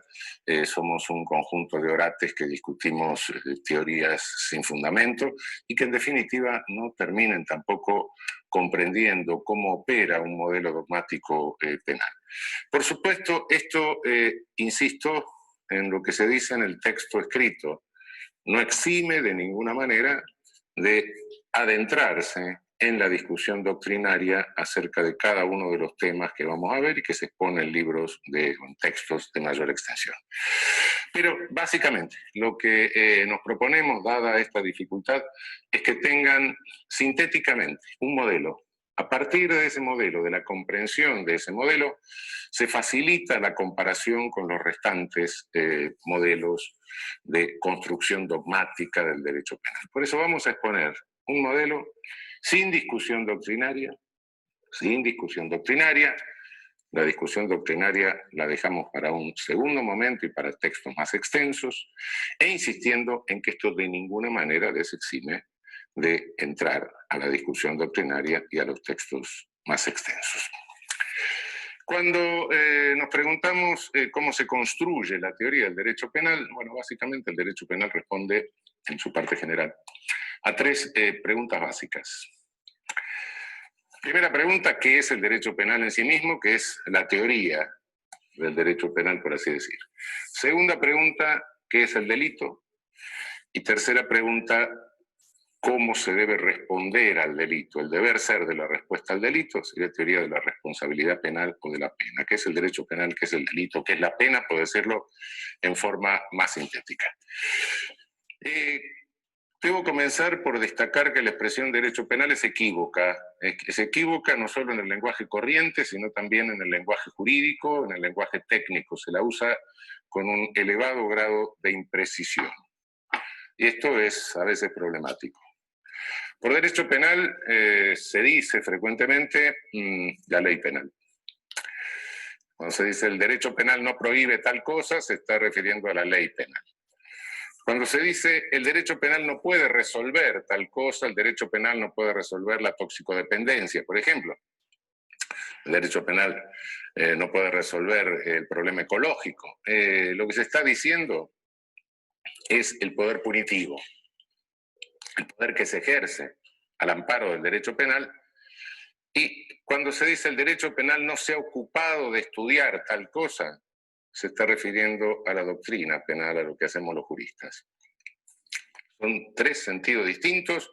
somos un conjunto de orates que discutimos teorías sin fundamento y que en definitiva no terminen tampoco comprendiendo cómo opera un modelo dogmático penal. Por supuesto, esto, insisto, en lo que se dice en el texto escrito, no exime de ninguna manera de adentrarse en la discusión doctrinaria acerca de cada uno de los temas que vamos a ver y que se exponen en libros con textos de mayor extensión. Pero básicamente lo que nos proponemos, dada esta dificultad, es que tengan sintéticamente un modelo. A partir de ese modelo, de la comprensión de ese modelo, se facilita la comparación con los restantes modelos de construcción dogmática del derecho penal. Por eso vamos a exponer un modelo sin discusión doctrinaria, sin discusión doctrinaria. La discusión doctrinaria la dejamos para un segundo momento y para textos más extensos, e insistiendo en que esto de ninguna manera desexime de entrar a la discusión doctrinaria y a los textos más extensos. Cuando nos preguntamos cómo se construye la teoría del derecho penal, bueno, básicamente el derecho penal responde, en su parte general, a 3 preguntas básicas. Primera pregunta, ¿qué es el derecho penal en sí mismo? ¿Qué es la teoría del derecho penal, por así decir? Segunda pregunta, ¿qué es el delito? Y tercera pregunta, ¿cómo se debe responder al delito? El deber ser de la respuesta al delito sería teoría de la responsabilidad penal o de la pena. ¿Qué es el derecho penal? ¿Qué es el delito? ¿Qué es la pena? Puedo decirlo en forma más sintética. Debo comenzar por destacar que la expresión derecho penal es equívoca. Es equívoca no solo en el lenguaje corriente, sino también en el lenguaje jurídico, en el lenguaje técnico. Se la usa con un elevado grado de imprecisión. Y esto es a veces problemático. Por derecho penal se dice frecuentemente la ley penal. Cuando se dice el derecho penal no prohíbe tal cosa, se está refiriendo a la ley penal. Cuando se dice el derecho penal no puede resolver tal cosa, el derecho penal no puede resolver la toxicodependencia, por ejemplo. El derecho penal no puede resolver el problema ecológico. Lo que se está diciendo es el poder punitivo, el poder que se ejerce al amparo del derecho penal. Y cuando se dice el derecho penal no se ha ocupado de estudiar tal cosa, se está refiriendo a la doctrina penal, a lo que hacemos los juristas. Son 3 sentidos distintos,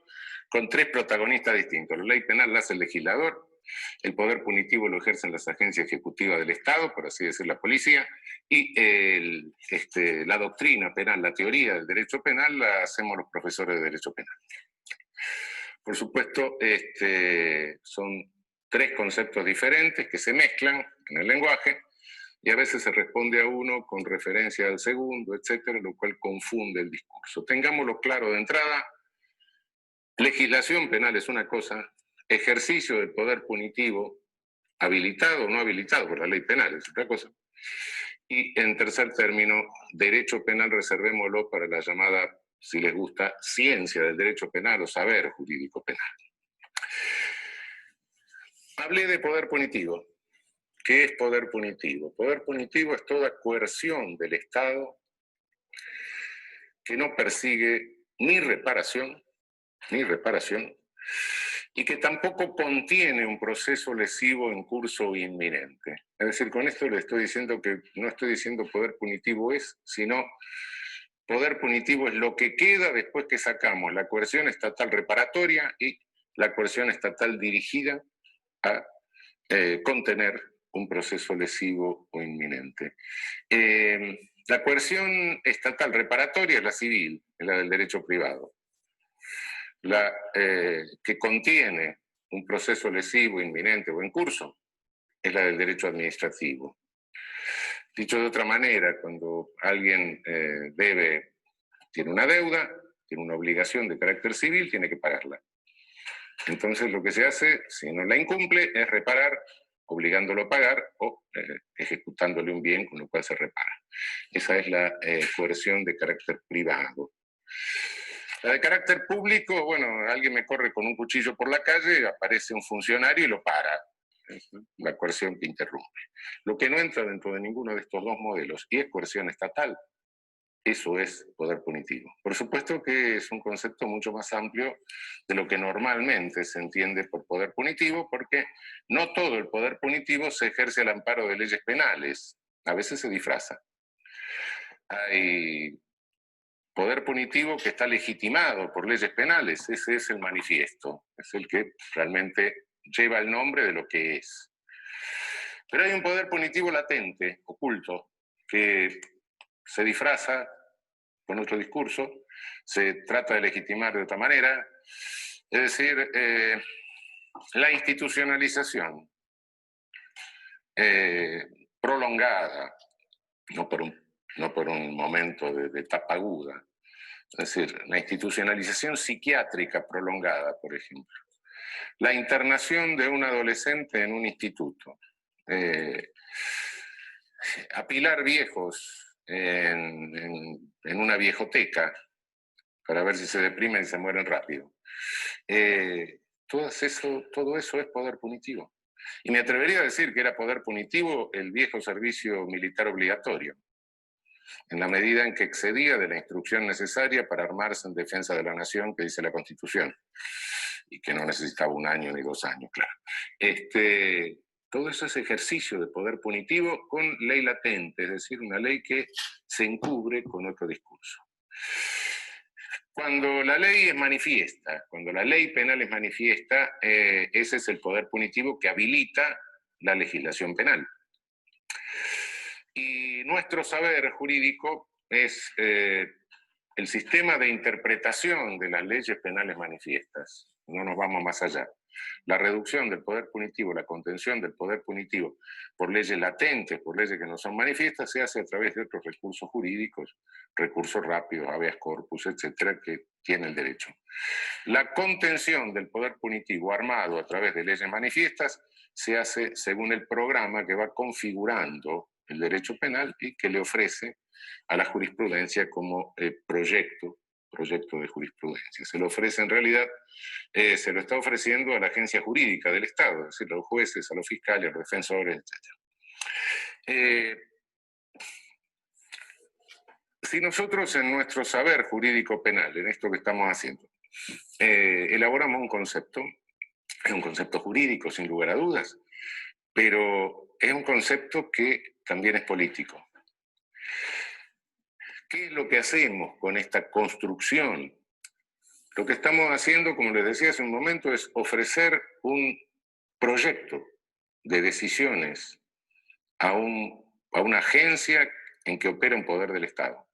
con 3 protagonistas distintos. La ley penal la hace el legislador, el poder punitivo lo ejercen las agencias ejecutivas del Estado, por así decir, la policía, y la doctrina penal, la teoría del derecho penal, la hacemos los profesores de derecho penal. Por supuesto, son 3 conceptos diferentes que se mezclan en el lenguaje, y a veces se responde a uno con referencia al segundo, etcétera, lo cual confunde el discurso. Tengámoslo claro de entrada, legislación penal es una cosa, ejercicio del poder punitivo, habilitado o no habilitado por la ley penal, es otra cosa. Y en tercer término, derecho penal reservémoslo para la llamada, si les gusta, ciencia del derecho penal o saber jurídico penal. Hablé de poder punitivo. ¿Qué es poder punitivo? Poder punitivo es toda coerción del Estado que no persigue ni reparación, y que tampoco contiene un proceso lesivo en curso o inminente. Es decir, con esto le estoy diciendo que no estoy diciendo poder punitivo es, sino poder punitivo es lo que queda después que sacamos la coerción estatal reparatoria y la coerción estatal dirigida a contener un proceso lesivo o inminente. La coerción estatal reparatoria es la civil, es la del derecho privado. La que contiene un proceso lesivo, inminente o en curso, es la del derecho administrativo. Dicho de otra manera, cuando alguien tiene una deuda, tiene una obligación de carácter civil, tiene que pagarla. Entonces lo que se hace, si no la incumple, es reparar, obligándolo a pagar o ejecutándole un bien con lo cual se repara. Esa es la coerción de carácter privado. La de carácter público, bueno, alguien me corre con un cuchillo por la calle, aparece un funcionario y lo para. Es la coerción que interrumpe. Lo que no entra dentro de ninguno de estos dos modelos y es coerción estatal, eso es poder punitivo. Por supuesto que es un concepto mucho más amplio de lo que normalmente se entiende por poder punitivo, porque no todo el poder punitivo se ejerce al amparo de leyes penales. A veces se disfraza. Hay poder punitivo que está legitimado por leyes penales, ese es el manifiesto, es el que realmente lleva el nombre de lo que es. Pero hay un poder punitivo latente, oculto, que se disfraza con otro discurso, se trata de legitimar de otra manera, es decir, la institucionalización prolongada, no por un momento de tapa aguda, es decir, la institucionalización psiquiátrica prolongada, por ejemplo, la internación de un adolescente en un instituto, apilar viejos en una viejoteca para ver si se deprimen y se mueren rápido. Todo eso es poder punitivo. Y me atrevería a decir que era poder punitivo el viejo servicio militar obligatorio, en la medida en que excedía de la instrucción necesaria para armarse en defensa de la nación que dice la Constitución, y que no necesitaba 1 año ni 2 años, claro. Todo eso es ejercicio de poder punitivo con ley latente, es decir, una ley que se encubre con otro discurso. Cuando la ley es manifiesta, cuando la ley penal es manifiesta, ese es el poder punitivo que habilita la legislación penal. Y nuestro saber jurídico es el sistema de interpretación de las leyes penales manifiestas. No nos vamos más allá. La reducción del poder punitivo, la contención del poder punitivo por leyes latentes, por leyes que no son manifiestas, se hace a través de otros recursos jurídicos, recursos rápidos, habeas corpus, etcétera, que tiene el derecho. La contención del poder punitivo armado a través de leyes manifiestas se hace según el programa que va configurando el derecho penal y que le ofrece a la jurisprudencia como proyecto de jurisprudencia. Se lo ofrece en realidad, se lo está ofreciendo a la agencia jurídica del Estado, es decir, a los jueces, a los fiscales, a los defensores, etc. Si nosotros en nuestro saber jurídico penal, en esto que estamos haciendo, elaboramos un concepto, es un concepto jurídico sin lugar a dudas, pero es un concepto que también es político. ¿Qué es lo que hacemos con esta construcción? Lo que estamos haciendo, como les decía hace un momento, es ofrecer un proyecto de decisiones a una agencia en que opera un poder del Estado.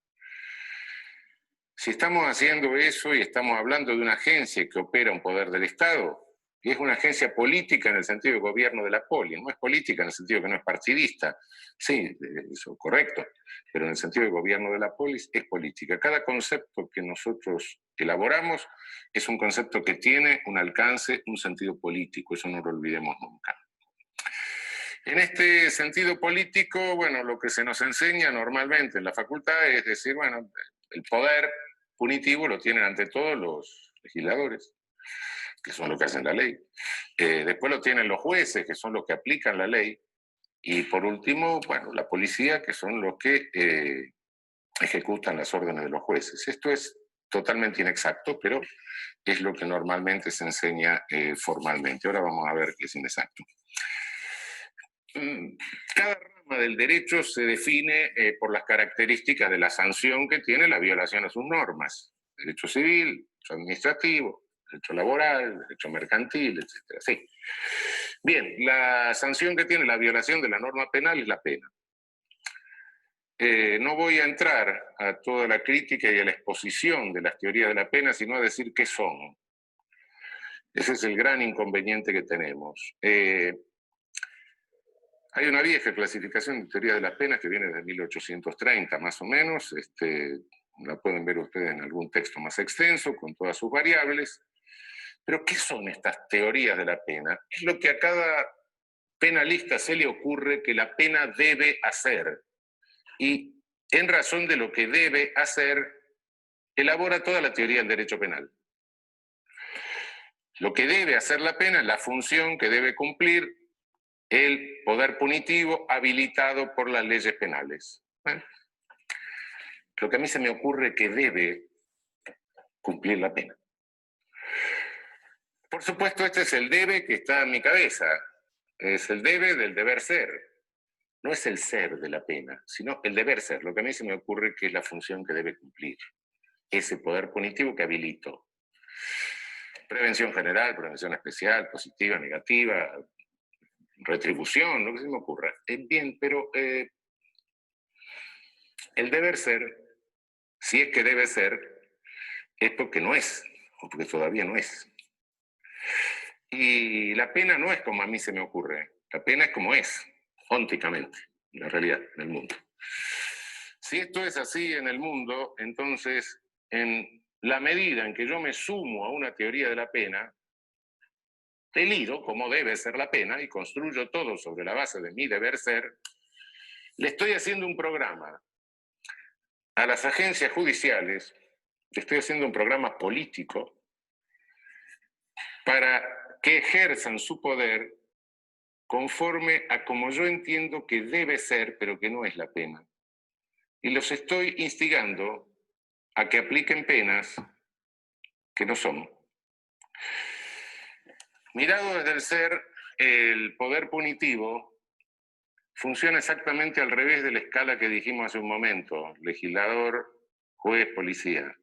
Si estamos haciendo eso y estamos hablando de una agencia que opera un poder del Estado, y es una agencia política en el sentido de gobierno de la poli, no es política en el sentido que no es partidista, sí, eso es correcto, pero en el sentido de gobierno de la polis es política. Cada concepto que nosotros elaboramos es un concepto que tiene un alcance, un sentido político, eso no lo olvidemos nunca. En este sentido político, bueno, lo que se nos enseña normalmente en la facultad es decir, bueno, el poder punitivo lo tienen ante todo los legisladores, que son los que hacen la ley. Después lo tienen los jueces, que son los que aplican la ley. Y por último, bueno, la policía, que son los que ejecutan las órdenes de los jueces. Esto es totalmente inexacto, pero es lo que normalmente se enseña formalmente. Ahora vamos a ver qué es inexacto. Cada rama del derecho se define por las características de la sanción que tiene la violación a sus normas. Derecho civil, derecho administrativo, derecho laboral, derecho mercantil, etc. Sí. Bien, la sanción que tiene la violación de la norma penal es la pena. No voy a entrar a toda la crítica y a la exposición de las teorías de la pena, sino a decir qué son. Ese es el gran inconveniente que tenemos. Hay una vieja clasificación de teoría de la pena que viene desde 1830, más o menos. La pueden ver ustedes en algún texto más extenso, con todas sus variables. Pero, ¿qué son estas teorías de la pena? Es lo que a cada penalista se le ocurre que la pena debe hacer. Y en razón de lo que debe hacer, elabora toda la teoría del derecho penal. Lo que debe hacer la pena es la función que debe cumplir el poder punitivo habilitado por las leyes penales. Lo que a mí se me ocurre que debe cumplir la pena. Por supuesto, este es el debe que está en mi cabeza. Es el debe del deber ser. No es el ser de la pena, sino el deber ser. Lo que a mí se me ocurre que es la función que debe cumplir. Ese poder punitivo que habilito. Prevención general, prevención especial, positiva, negativa, retribución, lo que se me ocurra. Bien, pero el deber ser, si es que debe ser, es porque no es, o porque todavía no es. Y la pena no es como a mí se me ocurre, la pena es como es, ónticamente, en la realidad, en el mundo. Si esto es así en el mundo, entonces, en la medida en que yo me sumo a una teoría de la pena, deliro como debe ser la pena y construyo todo sobre la base de mi deber ser, le estoy haciendo un programa a las agencias judiciales, le estoy haciendo un programa político para que ejerzan su poder conforme a como yo entiendo que debe ser, pero que no es la pena. Y los estoy instigando a que apliquen penas que no son. Mirado desde el ser, el poder punitivo funciona exactamente al revés de la escala que dijimos hace un momento, legislador, juez, policía.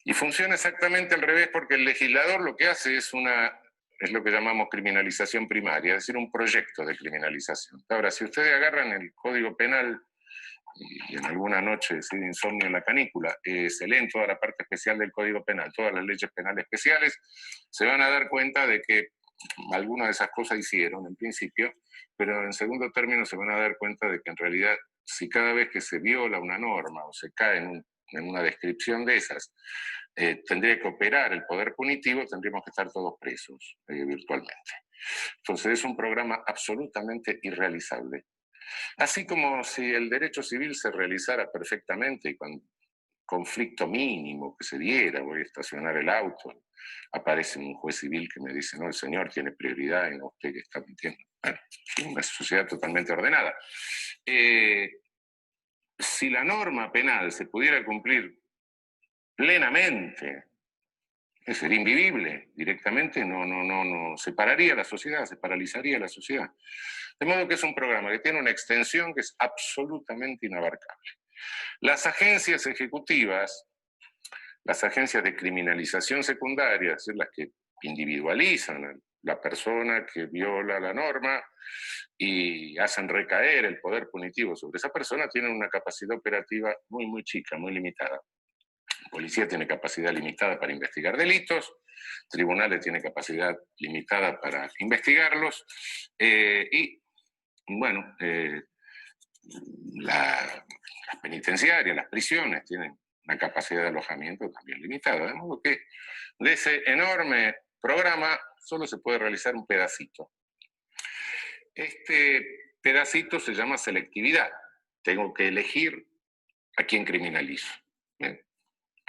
Y funciona exactamente al revés porque el legislador lo que hace es lo que llamamos criminalización primaria, es decir, un proyecto de criminalización. Ahora, si ustedes agarran el Código Penal y en alguna noche de insomnio en la canícula, se leen toda la parte especial del Código Penal, todas las leyes penales especiales, se van a dar cuenta de que algunas de esas cosas hicieron en principio, pero en segundo término se van a dar cuenta de que en realidad, si cada vez que se viola una norma o se cae en una descripción de esas, tendría que operar el poder punitivo, tendríamos que estar todos presos virtualmente. Entonces es un programa absolutamente irrealizable. Así como si el derecho civil se realizara perfectamente y con conflicto mínimo que se diera, voy a estacionar el auto, aparece un juez civil que me dice, no, el señor tiene prioridad y no usted que está mintiendo. Bueno, es una sociedad totalmente ordenada. Si la norma penal se pudiera cumplir plenamente, sería invivible, directamente no separaría la sociedad, se paralizaría la sociedad. De modo que es un programa que tiene una extensión que es absolutamente inabarcable. Las agencias ejecutivas, las agencias de criminalización secundaria, es decir, las que individualizan a la persona que viola la norma y hacen recaer el poder punitivo sobre esa persona, tienen una capacidad operativa muy, muy chica, muy limitada. La policía tiene capacidad limitada para investigar delitos, tribunales tienen capacidad limitada para investigarlos, y bueno, las penitenciarias, las prisiones tienen una capacidad de alojamiento también limitada, de modo que de ese enorme programa solo se puede realizar un pedacito. Este pedacito se llama selectividad. Tengo que elegir a quién criminalizo. ¿Bien?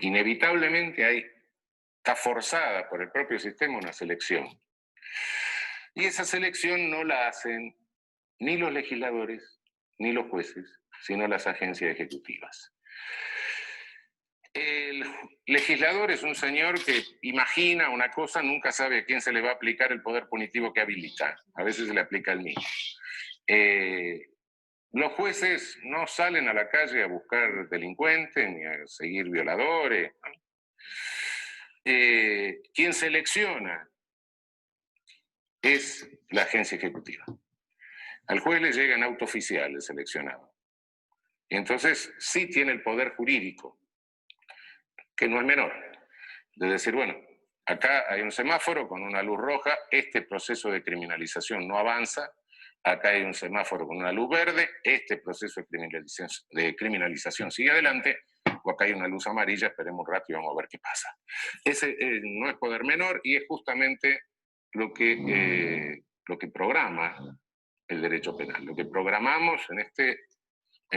Inevitablemente está forzada por el propio sistema una selección. Y esa selección no la hacen ni los legisladores ni los jueces, sino las agencias ejecutivas. El legislador es un señor que imagina una cosa, nunca sabe a quién se le va a aplicar el poder punitivo que habilita. A veces se le aplica al mismo. Los jueces no salen a la calle a buscar delincuentes ni a seguir violadores. Quien selecciona es la agencia ejecutiva. Al juez le llega en auto oficial el seleccionado. Y entonces sí tiene el poder jurídico, que no es menor, de decir, bueno, acá hay un semáforo con una luz roja, este proceso de criminalización no avanza, acá hay un semáforo con una luz verde, este proceso de criminalización sigue adelante, o acá hay una luz amarilla, esperemos un rato y vamos a ver qué pasa. Ese no es poder menor y es justamente lo que programa el derecho penal, lo que programamos en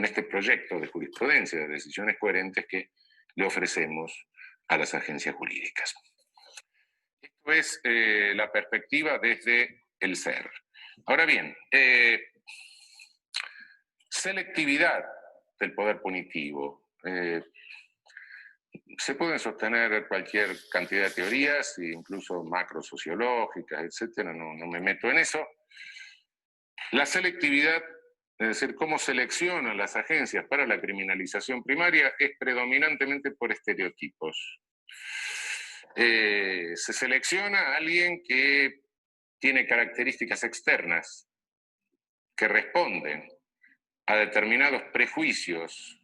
este proyecto de jurisprudencia, de decisiones coherentes que le ofrecemos a las agencias jurídicas. Esto es la perspectiva desde el ser. Ahora bien, selectividad del poder punitivo. Se pueden sostener cualquier cantidad de teorías, incluso macrosociológicas, etcétera, no me meto en eso. La selectividad, es decir, cómo seleccionan las agencias para la criminalización primaria, es predominantemente por estereotipos. Se selecciona a alguien que tiene características externas que responden a determinados prejuicios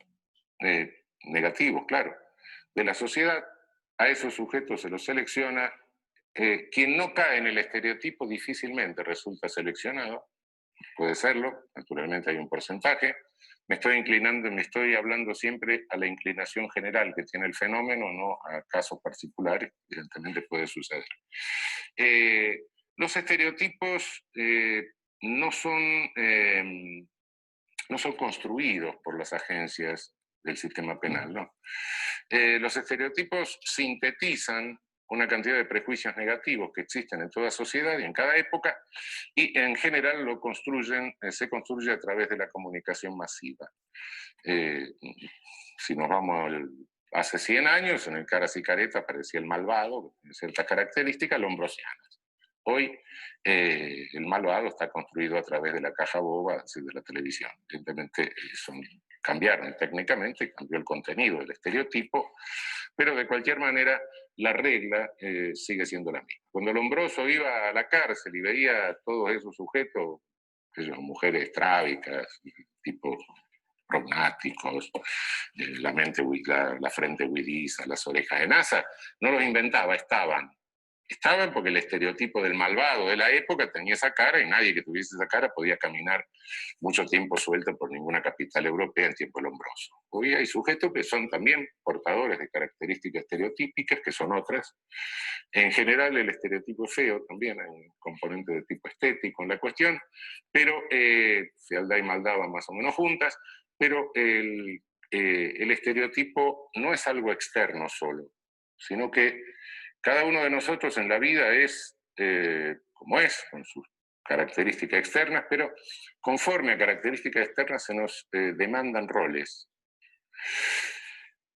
negativos, claro, de la sociedad. A esos sujetos se los selecciona. Quien no cae en el estereotipo difícilmente resulta seleccionado. Puede serlo, naturalmente hay un porcentaje. Me estoy hablando siempre a la inclinación general que tiene el fenómeno, no a casos particulares, evidentemente puede suceder. Los estereotipos no son construidos por las agencias del sistema penal, ¿no? Los estereotipos sintetizan una cantidad de prejuicios negativos que existen en toda sociedad y en cada época, y en general se construye a través de la comunicación masiva. Si nos vamos hace 100 años, en el Caras y Caretas aparecía el malvado, con ciertas características lombrosianas. Hoy el malvado está construido a través de la caja boba, es decir, de la televisión. Evidentemente cambiaron técnicamente, cambió el contenido del estereotipo, pero de cualquier manera la regla sigue siendo la misma. Cuando Lombroso iba a la cárcel y veía a todos esos sujetos, mujeres estrábicas, tipos prognáticos, la frente huidiza, las orejas en asa, no los inventaba, estaban porque el estereotipo del malvado de la época tenía esa cara y nadie que tuviese esa cara podía caminar mucho tiempo suelto por ninguna capital europea en tiempo Lombroso. Hoy hay sujetos que son también portadores de características estereotípicas, que son otras. En general el estereotipo es feo, también hay un componente de tipo estético en la cuestión, pero fealdad y maldad van más o menos juntas, pero el estereotipo no es algo externo solo, sino que cada uno de nosotros en la vida es como es, con sus características externas, pero conforme a características externas se nos demandan roles.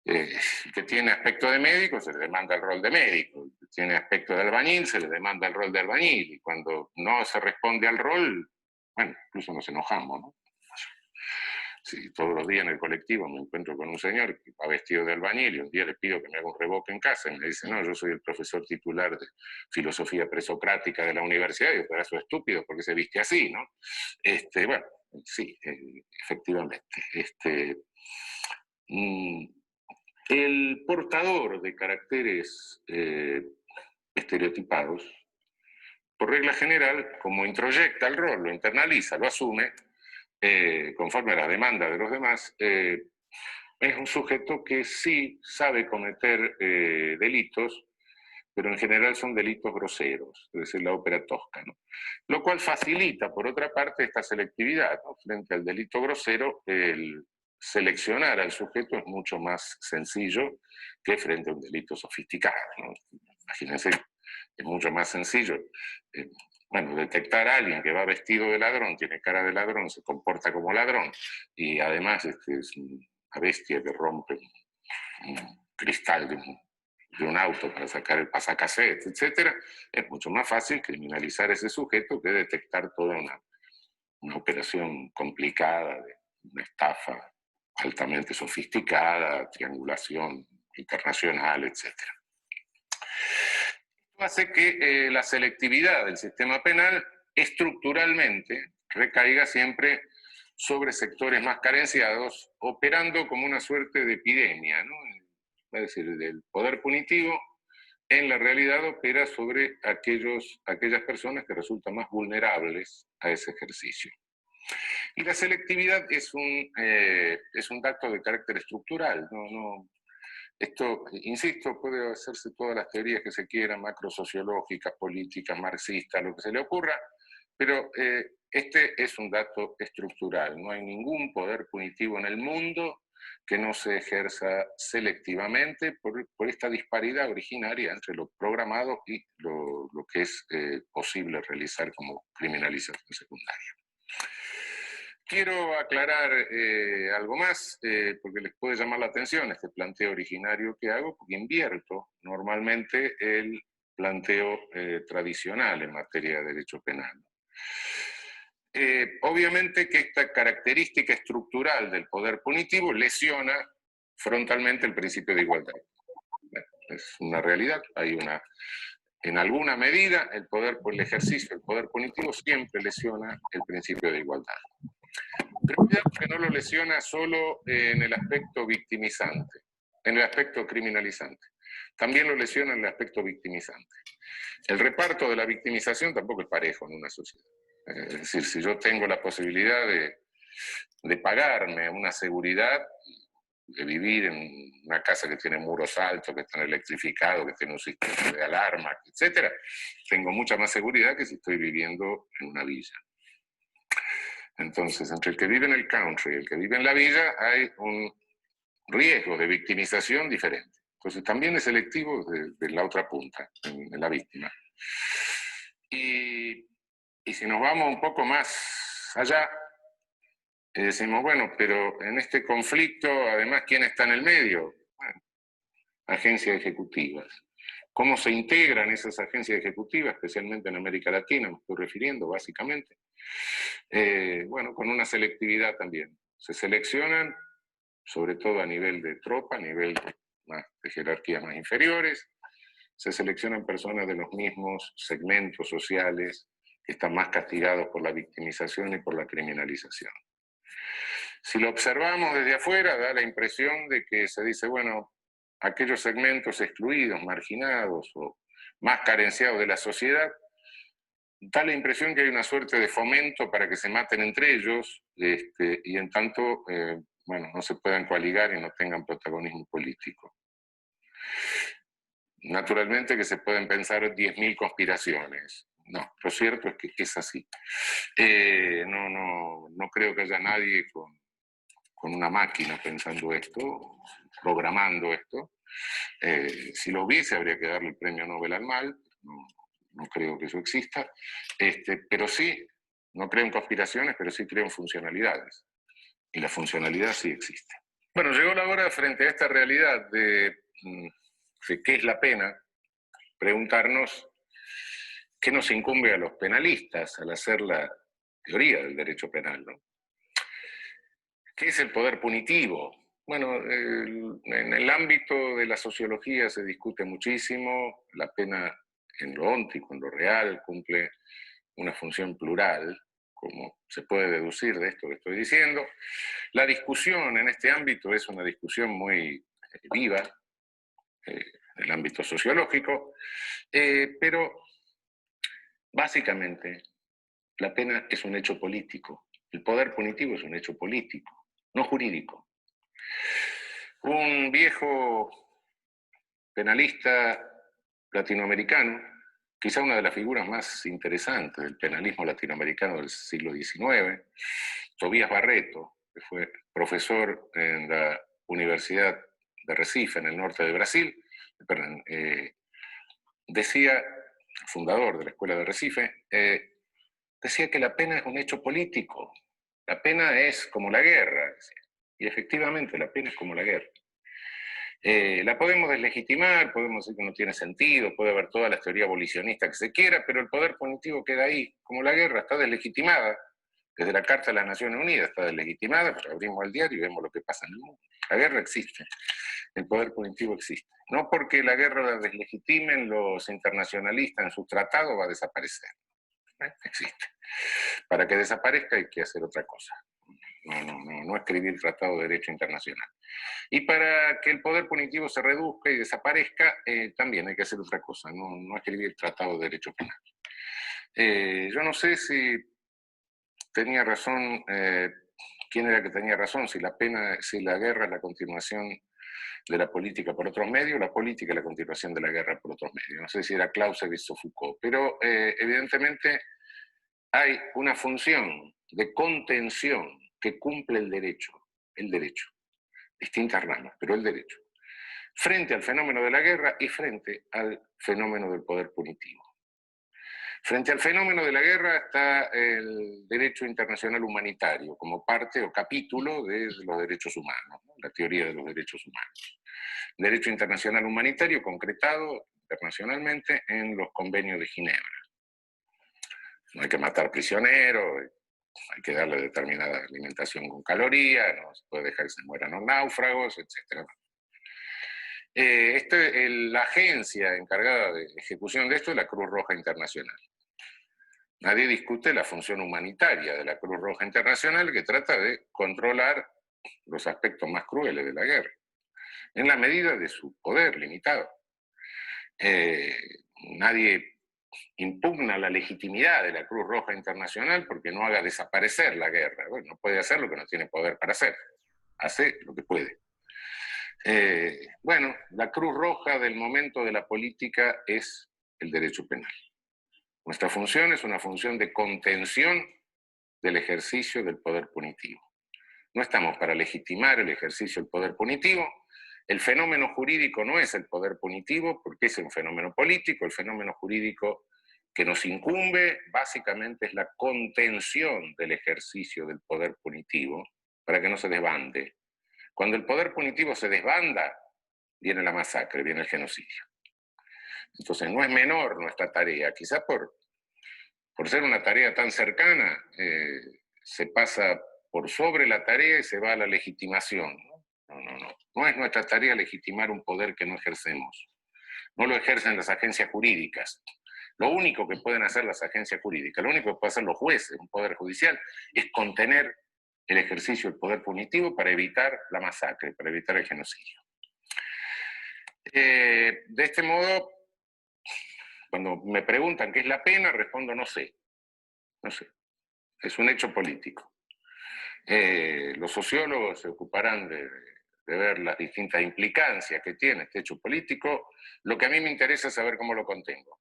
Que tiene aspecto de médico, se le demanda el rol de médico. Que tiene aspecto de albañil, se le demanda el rol de albañil. Y cuando no se responde al rol, bueno, incluso nos enojamos, ¿no? Sí, todos los días en el colectivo me encuentro con un señor que va vestido de albañil y un día le pido que me haga un revoque en casa y me dice, no, yo soy el profesor titular de filosofía presocrática de la universidad. Y yo, pedazo estúpido, porque se viste así, ¿no? Bueno, sí, efectivamente. El portador de caracteres estereotipados, por regla general, como introyecta el rol, lo internaliza, lo asume, conforme a la demanda de los demás, es un sujeto que sí sabe cometer delitos, pero en general son delitos groseros, es decir, la ópera tosca, ¿no? Lo cual facilita, por otra parte, esta selectividad, ¿no? Frente al delito grosero, el seleccionar al sujeto es mucho más sencillo que frente a un delito sofisticado, ¿no? Imagínense, es mucho más sencillo. Bueno, detectar a alguien que va vestido de ladrón, tiene cara de ladrón, se comporta como ladrón, y además es una bestia que rompe un cristal de un auto para sacar el pasacassette, etc., es mucho más fácil criminalizar a ese sujeto que detectar toda una operación complicada, de una estafa altamente sofisticada, triangulación internacional, etc. Esto hace que la selectividad del sistema penal estructuralmente recaiga siempre sobre sectores más carenciados, operando como una suerte de epidemia, ¿no? Es decir, el poder punitivo en la realidad opera sobre aquellas personas que resultan más vulnerables a ese ejercicio. Y la selectividad es un dato de carácter estructural. Esto, insisto, puede hacerse todas las teorías que se quieran, macrosociológicas, políticas, marxistas, lo que se le ocurra, pero este es un dato estructural. No hay ningún poder punitivo en el mundo que no se ejerza selectivamente por esta disparidad originaria entre lo programado y lo que es posible realizar como criminalización secundaria. Quiero aclarar algo más, porque les puede llamar la atención este planteo originario que hago, porque invierto normalmente el planteo tradicional en materia de derecho penal. Obviamente que esta característica estructural del poder punitivo lesiona frontalmente el principio de igualdad. Es una realidad, en alguna medida el ejercicio del poder punitivo siempre lesiona el principio de igualdad. Pero cuidado que no lo lesiona solo en el aspecto victimizante, en el aspecto criminalizante. También lo lesiona en el aspecto victimizante. El reparto de la victimización tampoco es parejo en una sociedad. Es decir, si yo tengo la posibilidad de pagarme una seguridad, de vivir en una casa que tiene muros altos, que está electrificado, que tiene un sistema de alarma, etc., tengo mucha más seguridad que si estoy viviendo en una villa. Entonces, entre el que vive en el country y el que vive en la villa hay un riesgo de victimización diferente. Entonces, también es selectivo de la otra punta, en la víctima. Y si nos vamos un poco más allá, decimos, bueno, pero en este conflicto, además, ¿quién está en el medio? Bueno, agencias ejecutivas. ¿Cómo se integran esas agencias ejecutivas, especialmente en América Latina, me estoy refiriendo básicamente? Bueno, con una selectividad también. Se seleccionan, sobre todo a nivel de tropa, a nivel de jerarquías más inferiores, se seleccionan personas de los mismos segmentos sociales que están más castigados por la victimización y por la criminalización. Si lo observamos desde afuera, da la impresión de que se dice, bueno, aquellos segmentos excluidos, marginados o más carenciados de la sociedad, da la impresión que hay una suerte de fomento para que se maten entre ellos y en tanto, bueno, no se puedan coaligar y no tengan protagonismo político. Naturalmente que se pueden pensar 10.000 conspiraciones. No, lo cierto es que es así. No creo que haya nadie con una máquina pensando esto, programando esto. Si lo hubiese, habría que darle el premio Nobel al mal. No creo que eso exista. Pero sí, no creo en conspiraciones, pero sí creo en funcionalidades. Y la funcionalidad sí existe. Bueno, llegó la hora, frente a esta realidad de qué es la pena, preguntarnos qué nos incumbe a los penalistas al hacer la teoría del derecho penal, ¿no? ¿Qué es el poder punitivo? Bueno, en el ámbito de la sociología se discute muchísimo. La pena en lo óntico, en lo real, cumple una función plural, como se puede deducir de esto que estoy diciendo. La discusión en este ámbito es una discusión muy viva, en el ámbito sociológico, pero básicamente la pena es un hecho político. El poder punitivo es un hecho político, no jurídico. Un viejo penalista latinoamericano, quizá una de las figuras más interesantes del penalismo latinoamericano del siglo XIX, Tobías Barreto, que fue profesor en la Universidad de Recife, en el norte de Brasil, decía, fundador de la Escuela de Recife, decía que la pena es un hecho político, la pena es como la guerra, decía. Y efectivamente la pena es como la guerra. La podemos deslegitimar, podemos decir que no tiene sentido, puede haber toda la teoría abolicionista que se quiera, pero el poder punitivo queda ahí, como la guerra está deslegitimada. Desde la Carta de las Naciones Unidas está deslegitimada, pero abrimos el diario y vemos lo que pasa en el mundo. La guerra existe, el poder punitivo existe. No porque la guerra la deslegitimen los internacionalistas en sus tratados va a desaparecer. Existe. Para que desaparezca hay que hacer otra cosa. No escribir tratado de derecho internacional. Y para que el poder punitivo se reduzca y desaparezca, también hay que hacer otra cosa, no escribir tratado de derecho penal. Yo no sé si tenía razón, quién era que tenía razón, si la guerra es la continuación de la política por otros medios, la política es la continuación de la guerra por otros medios. No sé si era Clausewitz o Foucault, pero evidentemente hay una función de contención que cumple el derecho, distintas ramas, pero el derecho, frente al fenómeno de la guerra y frente al fenómeno del poder punitivo. Frente al fenómeno de la guerra está el derecho internacional humanitario como parte o capítulo de los derechos humanos, ¿no? La teoría de los derechos humanos. Derecho internacional humanitario concretado internacionalmente en los convenios de Ginebra. No hay que matar prisioneros, hay que darle determinada alimentación con calorías, no se puede dejar que se mueran los náufragos, etc. La agencia encargada de ejecución de esto es la Cruz Roja Internacional. Nadie discute la función humanitaria de la Cruz Roja Internacional, que trata de controlar los aspectos más crueles de la guerra, en la medida de su poder limitado. Nadie impugna la legitimidad de la Cruz Roja Internacional porque no haga desaparecer la guerra. Bueno, no puede hacer lo que no tiene poder para hacer. Hace lo que puede. Bueno, la Cruz Roja del momento de la política es el derecho penal. Nuestra función es una función de contención del ejercicio del poder punitivo. No estamos para legitimar el ejercicio del poder punitivo. El fenómeno jurídico no es el poder punitivo porque es un fenómeno político. El fenómeno jurídico que nos incumbe básicamente es la contención del ejercicio del poder punitivo para que no se desbande. Cuando el poder punitivo se desbanda, viene la masacre, viene el genocidio. Entonces no es menor nuestra tarea, quizás por ser una tarea tan cercana, se pasa por sobre la tarea y se va a la legitimación. No es nuestra tarea legitimar un poder que no ejercemos. No lo ejercen las agencias jurídicas. Lo único que pueden hacer las agencias jurídicas, lo único que pueden hacer los jueces, un poder judicial, es contener el ejercicio del poder punitivo para evitar la masacre, para evitar el genocidio. De este modo, cuando me preguntan qué es la pena, respondo no sé. No sé. Es un hecho político. Los sociólogos se ocuparán de ver las distintas implicancias que tiene este hecho político. Lo que a mí me interesa es saber cómo lo contengo,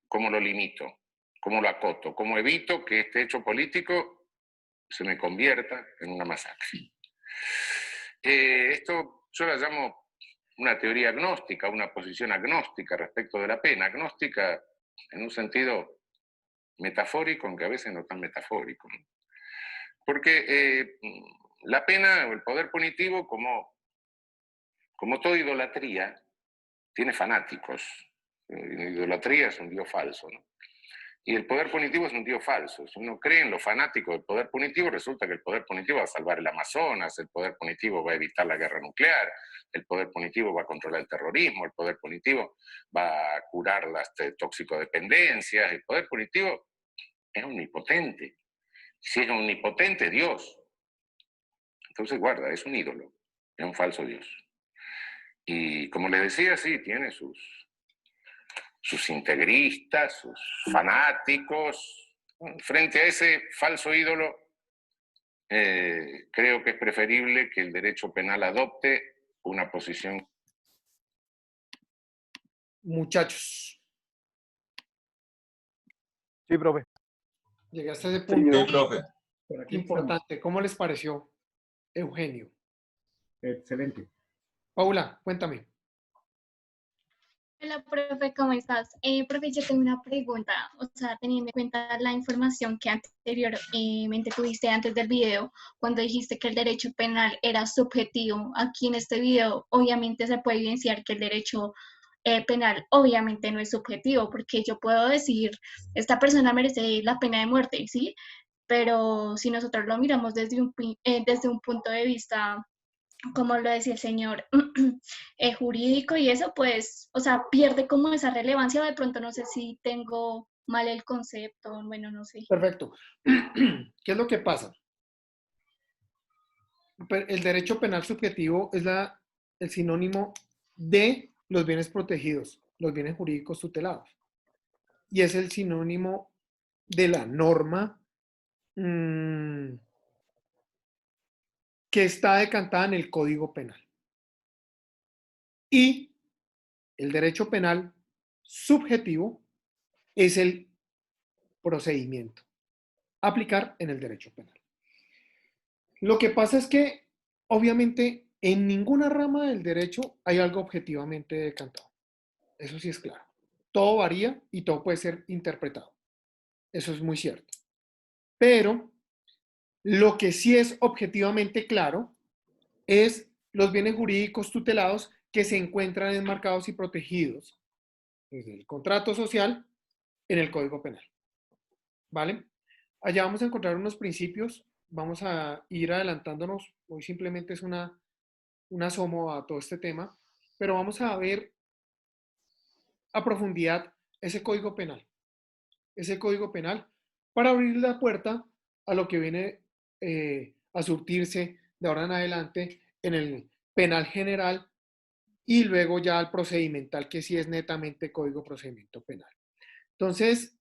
cómo lo limito, cómo lo acoto, cómo evito que este hecho político se me convierta en una masacre. Esto yo la llamo una teoría agnóstica, una posición agnóstica respecto de la pena. Agnóstica en un sentido metafórico, aunque a veces no tan metafórico, ¿no? Porque la pena o el poder punitivo, como toda idolatría, tiene fanáticos. La idolatría es un dios falso, ¿no? Y el poder punitivo es un dios falso. Si uno cree en los fanáticos del poder punitivo, resulta que el poder punitivo va a salvar el Amazonas, el poder punitivo va a evitar la guerra nuclear, el poder punitivo va a controlar el terrorismo, el poder punitivo va a curar las toxicodependencias, el poder punitivo es omnipotente. Si es omnipotente, Dios. Entonces, guarda, es un ídolo, es un falso Dios. Y como les decía, sí, tiene sus integristas, sus fanáticos. Frente a ese falso ídolo, creo que es preferible que el derecho penal adopte una posición. Muchachos, Sí, profe. llegué hasta ese Sí, punto profe. Por aquí importante. ¿Cómo les pareció, Eugenio? Excelente. Paula, cuéntame. Hola, profe, ¿cómo estás? Profe, yo tengo una pregunta, o sea, teniendo en cuenta la información que anteriormente tuviste antes del video, cuando dijiste que el derecho penal era subjetivo, aquí en este video obviamente se puede evidenciar que el derecho penal obviamente no es subjetivo, porque yo puedo decir, esta persona merece la pena de muerte, ¿sí? Pero si nosotros lo miramos desde un punto de vista como lo decía el señor, jurídico y eso, pues, o sea, pierde como esa relevancia, de pronto no sé si tengo mal el concepto, bueno, no sé. Perfecto. ¿Qué es lo que pasa? El derecho penal subjetivo es el sinónimo de los bienes protegidos, los bienes jurídicos tutelados. Y es el sinónimo de la norma que está decantada en el Código Penal. Y el derecho penal subjetivo es el procedimiento a aplicar en el derecho penal. Lo que pasa es que, obviamente, en ninguna rama del derecho hay algo objetivamente decantado. Eso sí es claro. Todo varía y todo puede ser interpretado. Eso es muy cierto. Pero lo que sí es objetivamente claro es los bienes jurídicos tutelados que se encuentran enmarcados y protegidos desde el contrato social en el Código Penal. ¿Vale? Allá vamos a encontrar unos principios, vamos a ir adelantándonos, hoy simplemente es un asomo a todo este tema, pero vamos a ver a profundidad ese Código Penal, para abrir la puerta a lo que viene a surtirse de ahora en adelante en el penal general y luego ya al procedimental, que sí es netamente Código Procedimiento Penal. Entonces,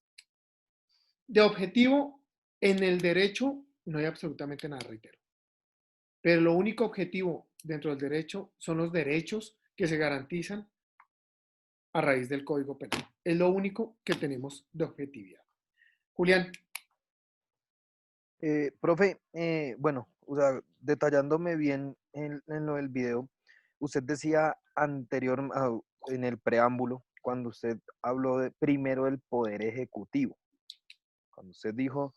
de objetivo, en el derecho no hay absolutamente nada, reitero. Pero lo único objetivo dentro del derecho son los derechos que se garantizan a raíz del Código Penal. Es lo único que tenemos de objetividad. Julián. Profe, bueno, o sea, detallándome bien en lo del video, usted decía en el preámbulo, cuando usted habló primero del poder ejecutivo, cuando usted dijo,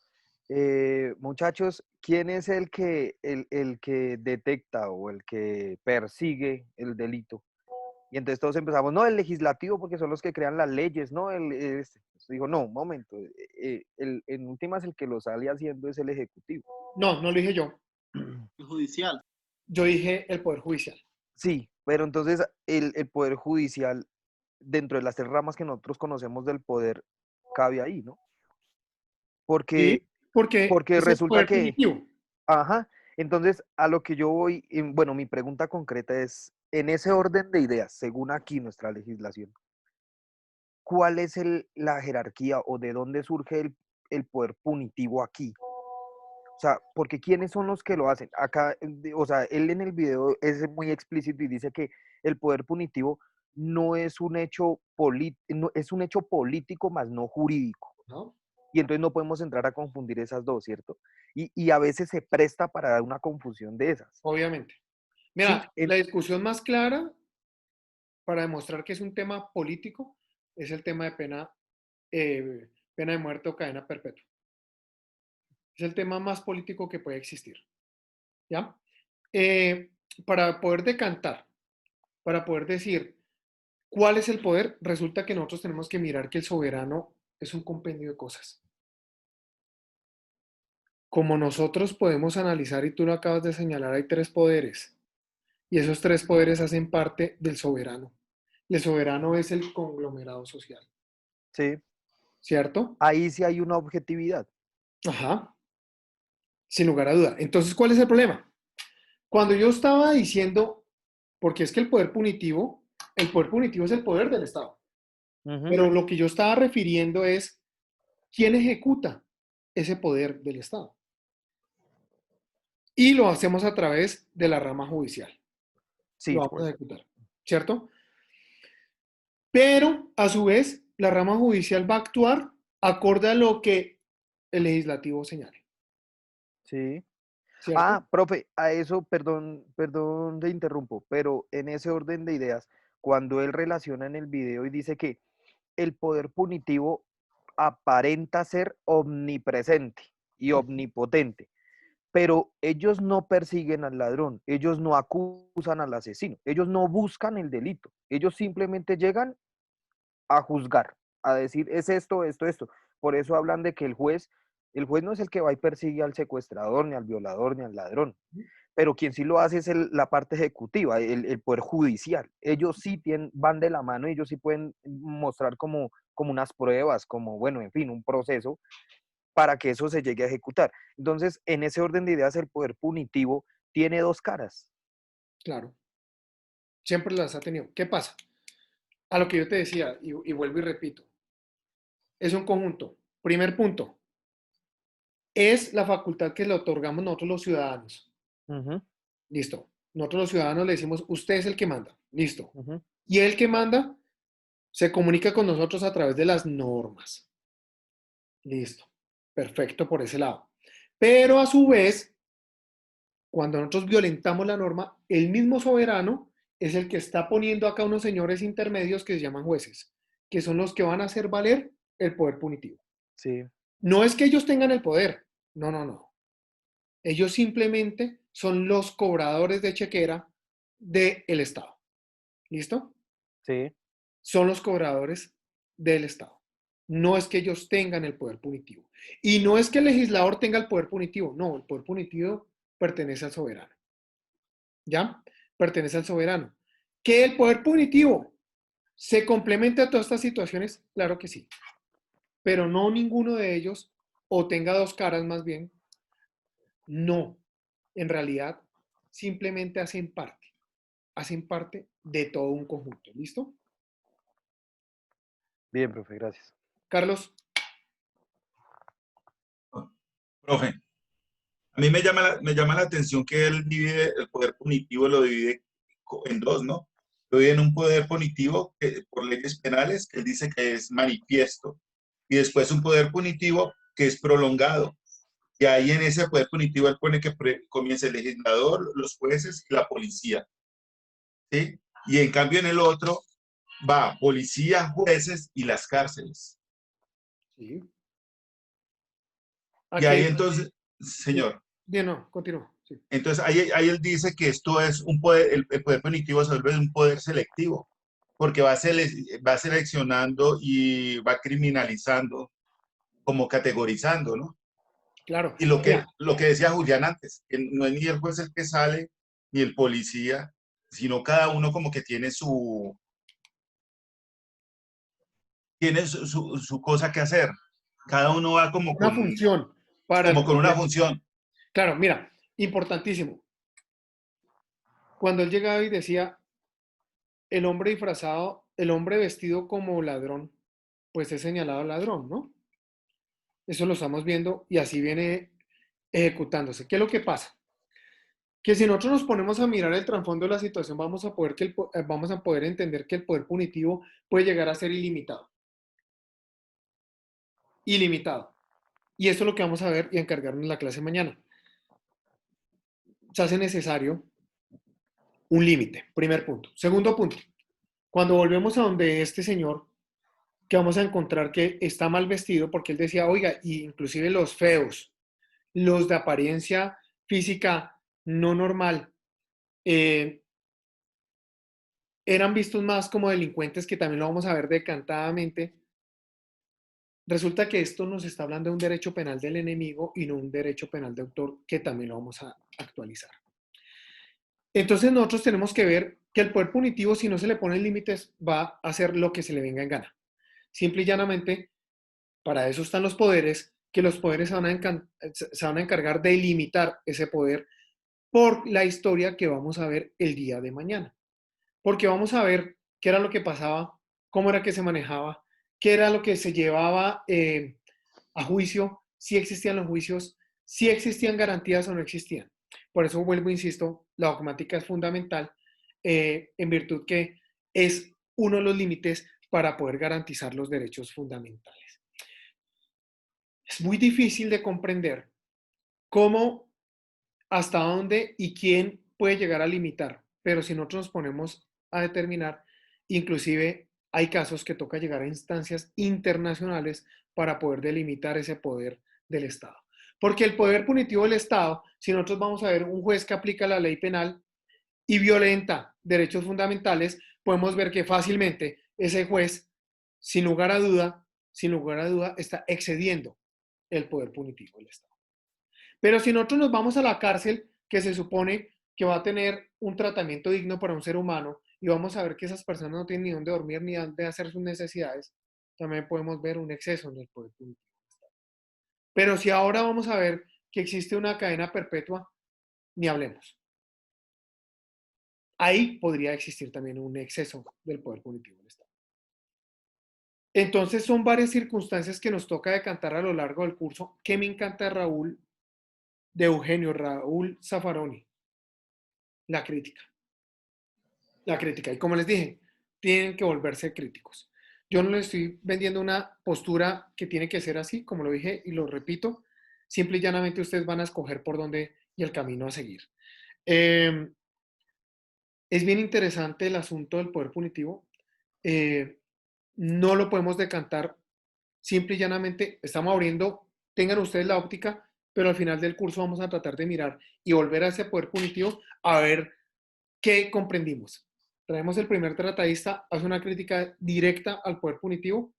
muchachos, ¿quién es el que detecta o el que persigue el delito? Y entonces todos empezamos, no, el legislativo, porque son los que crean las leyes, ¿no? Dijo, no, un momento, en últimas el que lo sale haciendo es el ejecutivo. No, no lo dije yo. El judicial. Yo dije el Poder Judicial. Sí, pero entonces el Poder Judicial, dentro de las 3 ramas que nosotros conocemos del poder, cabe ahí, ¿no? Porque, Sí, porque es el resulta poder que... punitivo. Ajá, entonces a lo que yo voy, bueno, mi pregunta concreta es, en ese orden de ideas, según aquí nuestra legislación, ¿cuál es la jerarquía o de dónde surge el poder punitivo aquí? O sea, porque ¿quiénes son los que lo hacen? Acá, o sea, él en el video es muy explícito y dice que el poder punitivo no es un hecho es un hecho político más no jurídico. ¿No? Y entonces no podemos entrar a confundir esas dos, ¿cierto? Y a veces se presta para dar una confusión de esas. Obviamente. Sí, Mira, la discusión más clara para demostrar que es un tema político es el tema de pena de muerte o cadena perpetua. Es el tema más político que puede existir. ¿Ya? Para poder decantar, para poder decir cuál es el poder, resulta que nosotros tenemos que mirar que el soberano es un compendio de cosas. Como nosotros podemos analizar, y tú lo acabas de señalar, hay 3 poderes. Y esos 3 poderes hacen parte del soberano. Y el soberano es el conglomerado social. Sí. ¿Cierto? Ahí sí hay una objetividad. Ajá. Sin lugar a duda. Entonces, ¿cuál es el problema? Cuando yo estaba diciendo, porque es que el poder punitivo es el poder del Estado. Pero lo que yo estaba refiriendo es, ¿quién ejecuta ese poder del Estado? y lo hacemos a través de la rama judicial. Sí, Lo vamos a ejecutar, ¿cierto? Pero, a su vez, la rama judicial va a actuar acorde a lo que el legislativo señale, sí. ¿cierto? Ah, profe, a eso, perdón, te interrumpo, pero en ese orden de ideas, cuando él relaciona en el video y dice que el poder punitivo aparenta ser omnipresente y omnipotente, pero ellos no persiguen al ladrón, ellos no acusan al asesino, ellos no buscan el delito, ellos simplemente llegan a juzgar, a decir, es esto, esto, esto. Por eso hablan de que el juez no es el que va y persigue al secuestrador, ni al violador, ni al ladrón, pero quien sí lo hace es la parte ejecutiva, el poder judicial. Ellos sí van de la mano y ellos sí pueden mostrar como unas pruebas, como, bueno, en fin, un proceso para que eso se llegue a ejecutar. Entonces, en ese orden de ideas, el poder punitivo tiene dos caras. Claro, siempre las ha tenido. ¿Qué pasa? A lo que yo te decía, y vuelvo y repito, es un conjunto. Primer punto, es la facultad que le otorgamos nosotros los ciudadanos. Ujú, Listo. Nosotros los ciudadanos le decimos, usted es el que manda. Listo. ujú. Y el que manda se comunica con nosotros a través de las normas. Listo. Perfecto por ese lado. Pero a su vez, cuando nosotros violentamos la norma, el mismo soberano es el que está poniendo acá unos señores intermedios que se llaman jueces, que son los que van a hacer valer el poder punitivo. Sí, No es que ellos tengan el poder, no, no, no. Ellos simplemente son los cobradores de chequera del Estado. ¿Listo? sí, Son los cobradores del Estado. No es que ellos tengan el poder punitivo. Y no es que el legislador tenga el poder punitivo, no, el poder punitivo pertenece al soberano. ¿Ya? Pertenece al soberano. ¿Que el poder punitivo se complemente a todas estas situaciones? Claro que sí. Pero no ninguno de ellos, o tenga dos caras más bien, no. En realidad, simplemente hacen parte de todo un conjunto. ¿Listo? bien, profe, gracias. Carlos. Profe, a mí me llama la atención que él divide el poder punitivo, lo divide en dos, ¿no? Lo divide en un poder punitivo por leyes penales, que él dice que es manifiesto, y después un poder punitivo que es prolongado. Y ahí en ese poder punitivo él pone que comienza el legislador, los jueces y la policía. ¿Sí? Y en cambio en el otro va policía, jueces y las cárceles. Sí. Y ahí entonces, señor. Bien, no, continúa. Sí. Entonces ahí él dice que esto es un poder, el poder punitivo se vuelve un poder selectivo, porque va seleccionando y va criminalizando, como categorizando, ¿no? Claro. Y lo que decía Julián antes, que no es ni el juez el que sale, ni el policía, sino cada uno como que tiene su cosa que hacer. Cada uno va como una función. Como con una función. Claro, mira, importantísimo. Cuando él llegaba y decía, el hombre disfrazado, el hombre vestido como ladrón, pues es señalado ladrón, ¿no? Eso lo estamos viendo y así viene ejecutándose. ¿Qué es lo que pasa? Que si nosotros nos ponemos a mirar el trasfondo de la situación, vamos a poder entender que el poder punitivo puede llegar a ser ilimitado. Ilimitado. Y esto es lo que vamos a ver y a encargarnos en la clase mañana. Se hace necesario un límite, primer punto. Segundo punto, cuando volvemos a donde este señor, que vamos a encontrar que está mal vestido, porque él decía, oiga, inclusive los feos, los de apariencia física no normal, eran vistos más como delincuentes, que también lo vamos a ver decantadamente. Resulta que esto nos está hablando de un derecho penal del enemigo y no un derecho penal de autor, que también lo vamos a actualizar. Entonces nosotros tenemos que ver que el poder punitivo, si no se le ponen límites, va a hacer lo que se le venga en gana. Simple y llanamente, para eso están los poderes, que los poderes se van a encargar de limitar ese poder por la historia que vamos a ver el día de mañana. Porque vamos a ver qué era lo que pasaba, cómo era que se manejaba, qué era lo que se llevaba a juicio, si existían los juicios, si existían garantías o no existían. Por eso vuelvo, insisto, la dogmática es fundamental, en virtud que es uno de los límites para poder garantizar los derechos fundamentales. Es muy difícil de comprender cómo, hasta dónde y quién puede llegar a limitar, pero si nosotros nos ponemos a determinar, inclusive hay casos que toca llegar a instancias internacionales para poder delimitar ese poder del Estado. Porque el poder punitivo del Estado, si nosotros vamos a ver un juez que aplica la ley penal y violenta derechos fundamentales, podemos ver que fácilmente ese juez, sin lugar a duda, está excediendo el poder punitivo del Estado. Pero si nosotros nos vamos a la cárcel, que se supone que va a tener un tratamiento digno para un ser humano, y vamos a ver que esas personas no tienen ni dónde dormir ni dónde hacer sus necesidades, también podemos ver un exceso en el poder punitivo del Estado. Pero si ahora vamos a ver que existe una cadena perpetua, ni hablemos. Ahí podría existir también un exceso del poder punitivo del Estado. Entonces son varias circunstancias que nos toca decantar a lo largo del curso. ¿Qué me encanta de Eugenio Raúl Zaffaroni? La crítica. La crítica. Y como les dije, tienen que volverse críticos. Yo no les estoy vendiendo una postura que tiene que ser así, como lo dije y lo repito. Simple y llanamente ustedes van a escoger por dónde y el camino a seguir. Es bien interesante el asunto del poder punitivo. No lo podemos decantar simple y llanamente. Estamos abriendo, tengan ustedes la óptica, pero al final del curso vamos a tratar de mirar y volver a ese poder punitivo a ver qué comprendimos. Traemos el primer tratadista, hace una crítica directa al poder punitivo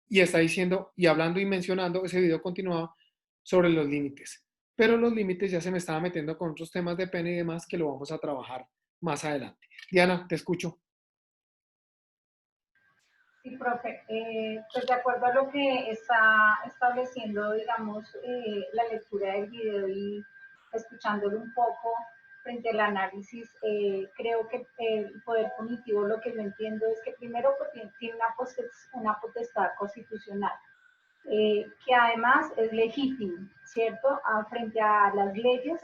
y está diciendo y hablando y mencionando, ese video continuaba sobre los límites. Pero los límites ya se me estaba metiendo con otros temas de pena y demás que lo vamos a trabajar más adelante. Diana, te escucho. Sí, profe, pues de acuerdo a lo que está estableciendo, digamos, la lectura del video y escuchándolo un poco frente al análisis, creo que el poder punitivo, lo que yo entiendo es que primero pues, tiene una potestad constitucional, que además es legítimo, ¿cierto?, frente a las leyes,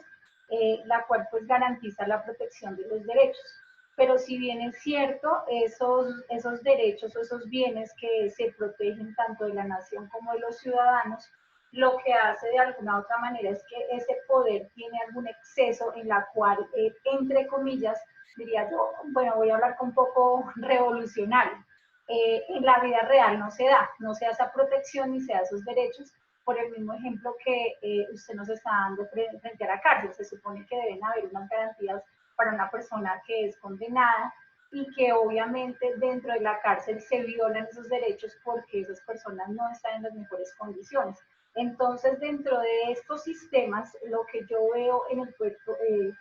la cual pues garantiza la protección de los derechos. Pero si bien es cierto, esos derechos o esos bienes que se protegen tanto de la nación como de los ciudadanos, lo que hace de alguna u otra manera es que ese poder tiene algún exceso en la cual, entre comillas, diría yo, bueno, voy a hablar con un poco revolucionario. En la vida real no se da esa protección ni se da esos derechos, por el mismo ejemplo que usted nos está dando frente a la cárcel. Se supone que deben haber unas garantías para una persona que es condenada y que obviamente dentro de la cárcel se violan esos derechos porque esas personas no están en las mejores condiciones. Entonces, dentro de estos sistemas, lo que yo veo en el poder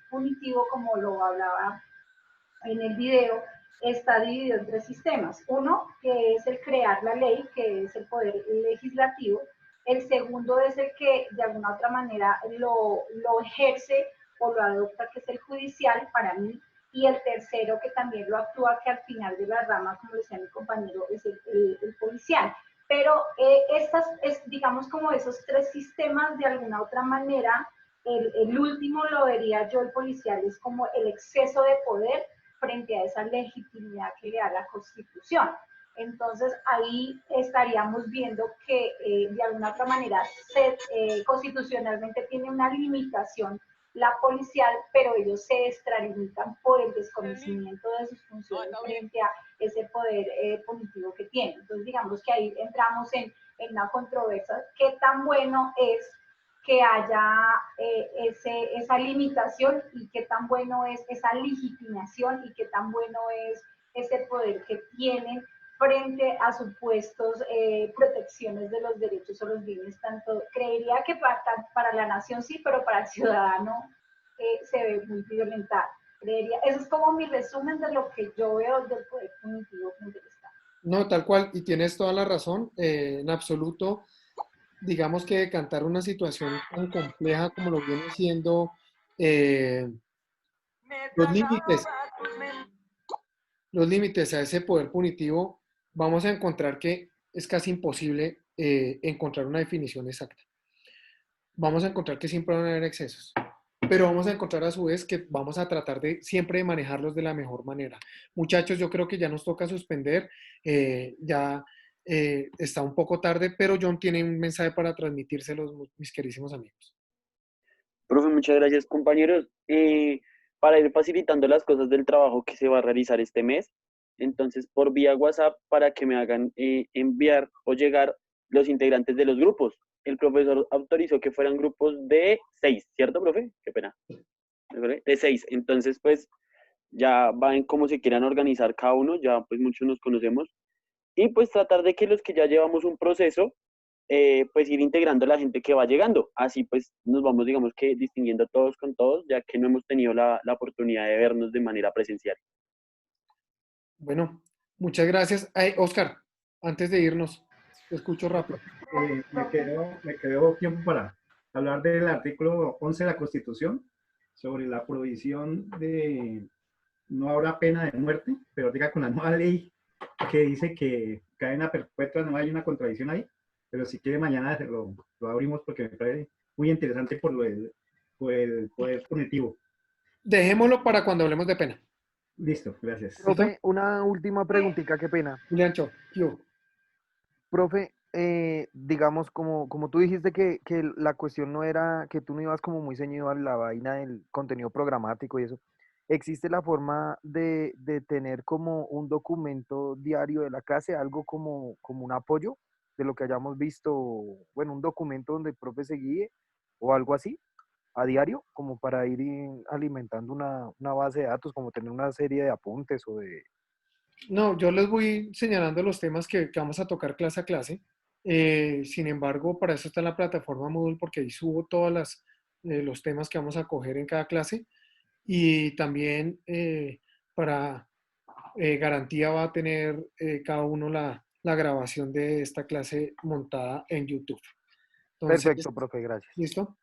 punitivo, como lo hablaba en el video, está dividido en tres sistemas. Uno, que es el crear la ley, que es el poder legislativo. El segundo es el que de alguna otra manera lo ejerce o lo adopta, que es el judicial para mí. Y el tercero, que también lo actúa, que al final de la rama, como decía mi compañero, es el policial. Pero digamos, como esos tres sistemas, de alguna otra manera, el último lo vería yo, el policial, es como el exceso de poder frente a esa legitimidad que le da la Constitución. Entonces, ahí estaríamos viendo que de alguna otra manera constitucionalmente tiene una limitación la policial, pero ellos se extralimitan por el desconocimiento de sus funciones frente a ese poder punitivo que tienen. Entonces, digamos que ahí entramos en una controversia. ¿Qué tan bueno es que haya esa limitación y qué tan bueno es esa legitimación y qué tan bueno es ese poder que tienen frente a supuestos protecciones de los derechos o los bienes? Tanto creería que para la nación sí, pero para el ciudadano se ve muy violentado. Creería, eso es como mi resumen de lo que yo veo del poder punitivo frente al Estado. No, tal cual, y tienes toda la razón, en absoluto. Digamos que decantar una situación tan compleja como lo viene siendo los límites a ese poder punitivo, vamos a encontrar que es casi imposible encontrar una definición exacta. Vamos a encontrar que siempre van a haber excesos. pero vamos a encontrar a su vez que vamos a tratar de siempre de manejarlos de la mejor manera. Muchachos, yo creo que ya nos toca suspender, ya está un poco tarde, pero John tiene un mensaje para transmitírselos, mis queridísimos amigos. Profe, muchas gracias, compañeros. Para ir facilitando las cosas del trabajo que se va a realizar este mes, entonces por vía WhatsApp para que me hagan enviar o llegar los integrantes de los grupos. El profesor autorizó que fueran grupos de 6, ¿cierto, profe? Qué pena. De 6. Entonces, pues, ya va en cómo se quieran organizar cada uno, ya pues muchos nos conocemos. Y pues tratar de que los que ya llevamos un proceso, pues ir integrando a la gente que va llegando. Así pues nos vamos, digamos que distinguiendo todos con todos, ya que no hemos tenido la oportunidad de vernos de manera presencial. Bueno, muchas gracias. Oscar, antes de irnos, te escucho rápido. Me quedó tiempo para hablar del artículo 11 de la Constitución sobre la prohibición de no habrá pena de muerte, pero diga con la nueva ley que dice que cadena perpetua, no hay una contradicción ahí, pero si quiere mañana lo abrimos porque me parece muy interesante por el poder punitivo. Dejémoslo para cuando hablemos de pena. Listo, gracias. Profe, una última preguntita, qué pena. Juliancho, yo. Profe, digamos, como tú dijiste que la cuestión no era, que tú no ibas como muy ceñido a la vaina del contenido programático y eso, ¿existe la forma de tener como un documento diario de la clase, algo como un apoyo de lo que hayamos visto, bueno, un documento donde el profe se guíe o algo así, a diario, como para ir alimentando una base de datos, como tener una serie de apuntes o de... No, yo les voy señalando los temas que vamos a tocar clase a clase. Sin embargo, para eso está la plataforma Moodle, porque ahí subo todos los temas que vamos a coger en cada clase. Y también para garantía va a tener cada uno la grabación de esta clase montada en YouTube. Entonces, Perfecto, profe, gracias. ¿Listo?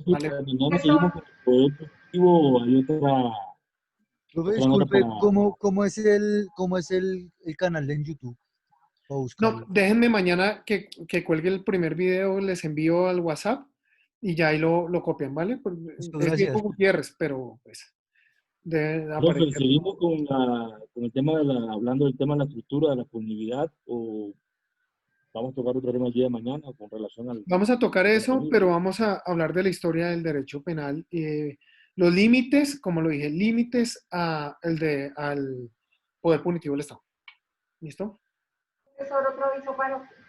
Vale. Mañana seguimos con el poder positivo o hay otra... Profe, disculpe, ¿cómo es el canal de YouTube? No, déjenme mañana que cuelgue el primer video, les envío al WhatsApp y ya ahí lo copian, ¿vale? Es Diego Gutiérrez, pero pues debe Profe, aparecer. ¿seguimos con el tema hablando del tema de la estructura, de la punibilidad o vamos a tocar otro tema el día de mañana con relación al... Vamos a tocar eso, pero vamos a hablar de la historia del derecho penal. Los límites, como lo dije, límites al poder punitivo del Estado. ¿Listo? Profesor, otro aviso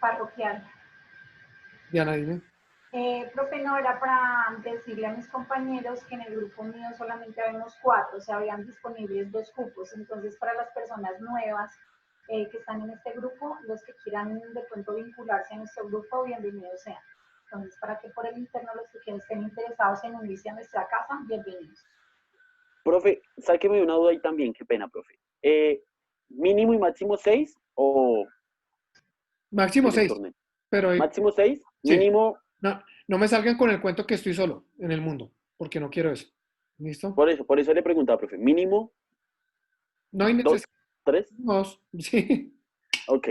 parroquial. Diana, dime. Profe, no, era para decirle a mis compañeros que en el grupo mío solamente habíamos 4, o sea, habían disponibles 2 cupos. Entonces, para las personas nuevas que están en este grupo, los que quieran de pronto vincularse a nuestro grupo, bienvenidos sean. Entonces, para que por el interno los que estén interesados en unirse a nuestra casa, bienvenidos. Profe, sáqueme una duda ahí también, qué pena, profe. ¿Mínimo y máximo 6 o...? Máximo 6. Pero ¿Máximo 6? Sí. Mínimo... No me salgan con el cuento que estoy solo en el mundo, porque no quiero eso. ¿Listo? Por eso le preguntaba, profe. ¿Mínimo? No hay necesidad. ¿2, 3? 2, sí. Ok,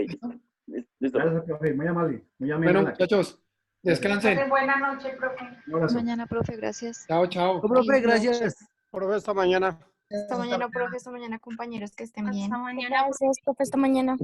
listo. Gracias, profe. Muy amable. Muy amable. Bueno, muchachos, descansen. Buenas noches, profe. Hasta mañana, profe. Gracias. Chao, chao. Profe, gracias. Profe, hasta mañana. Hasta mañana, profe. Hasta mañana, compañeros. Que estén bien. Hasta mañana. Gracias, profe. Hasta mañana.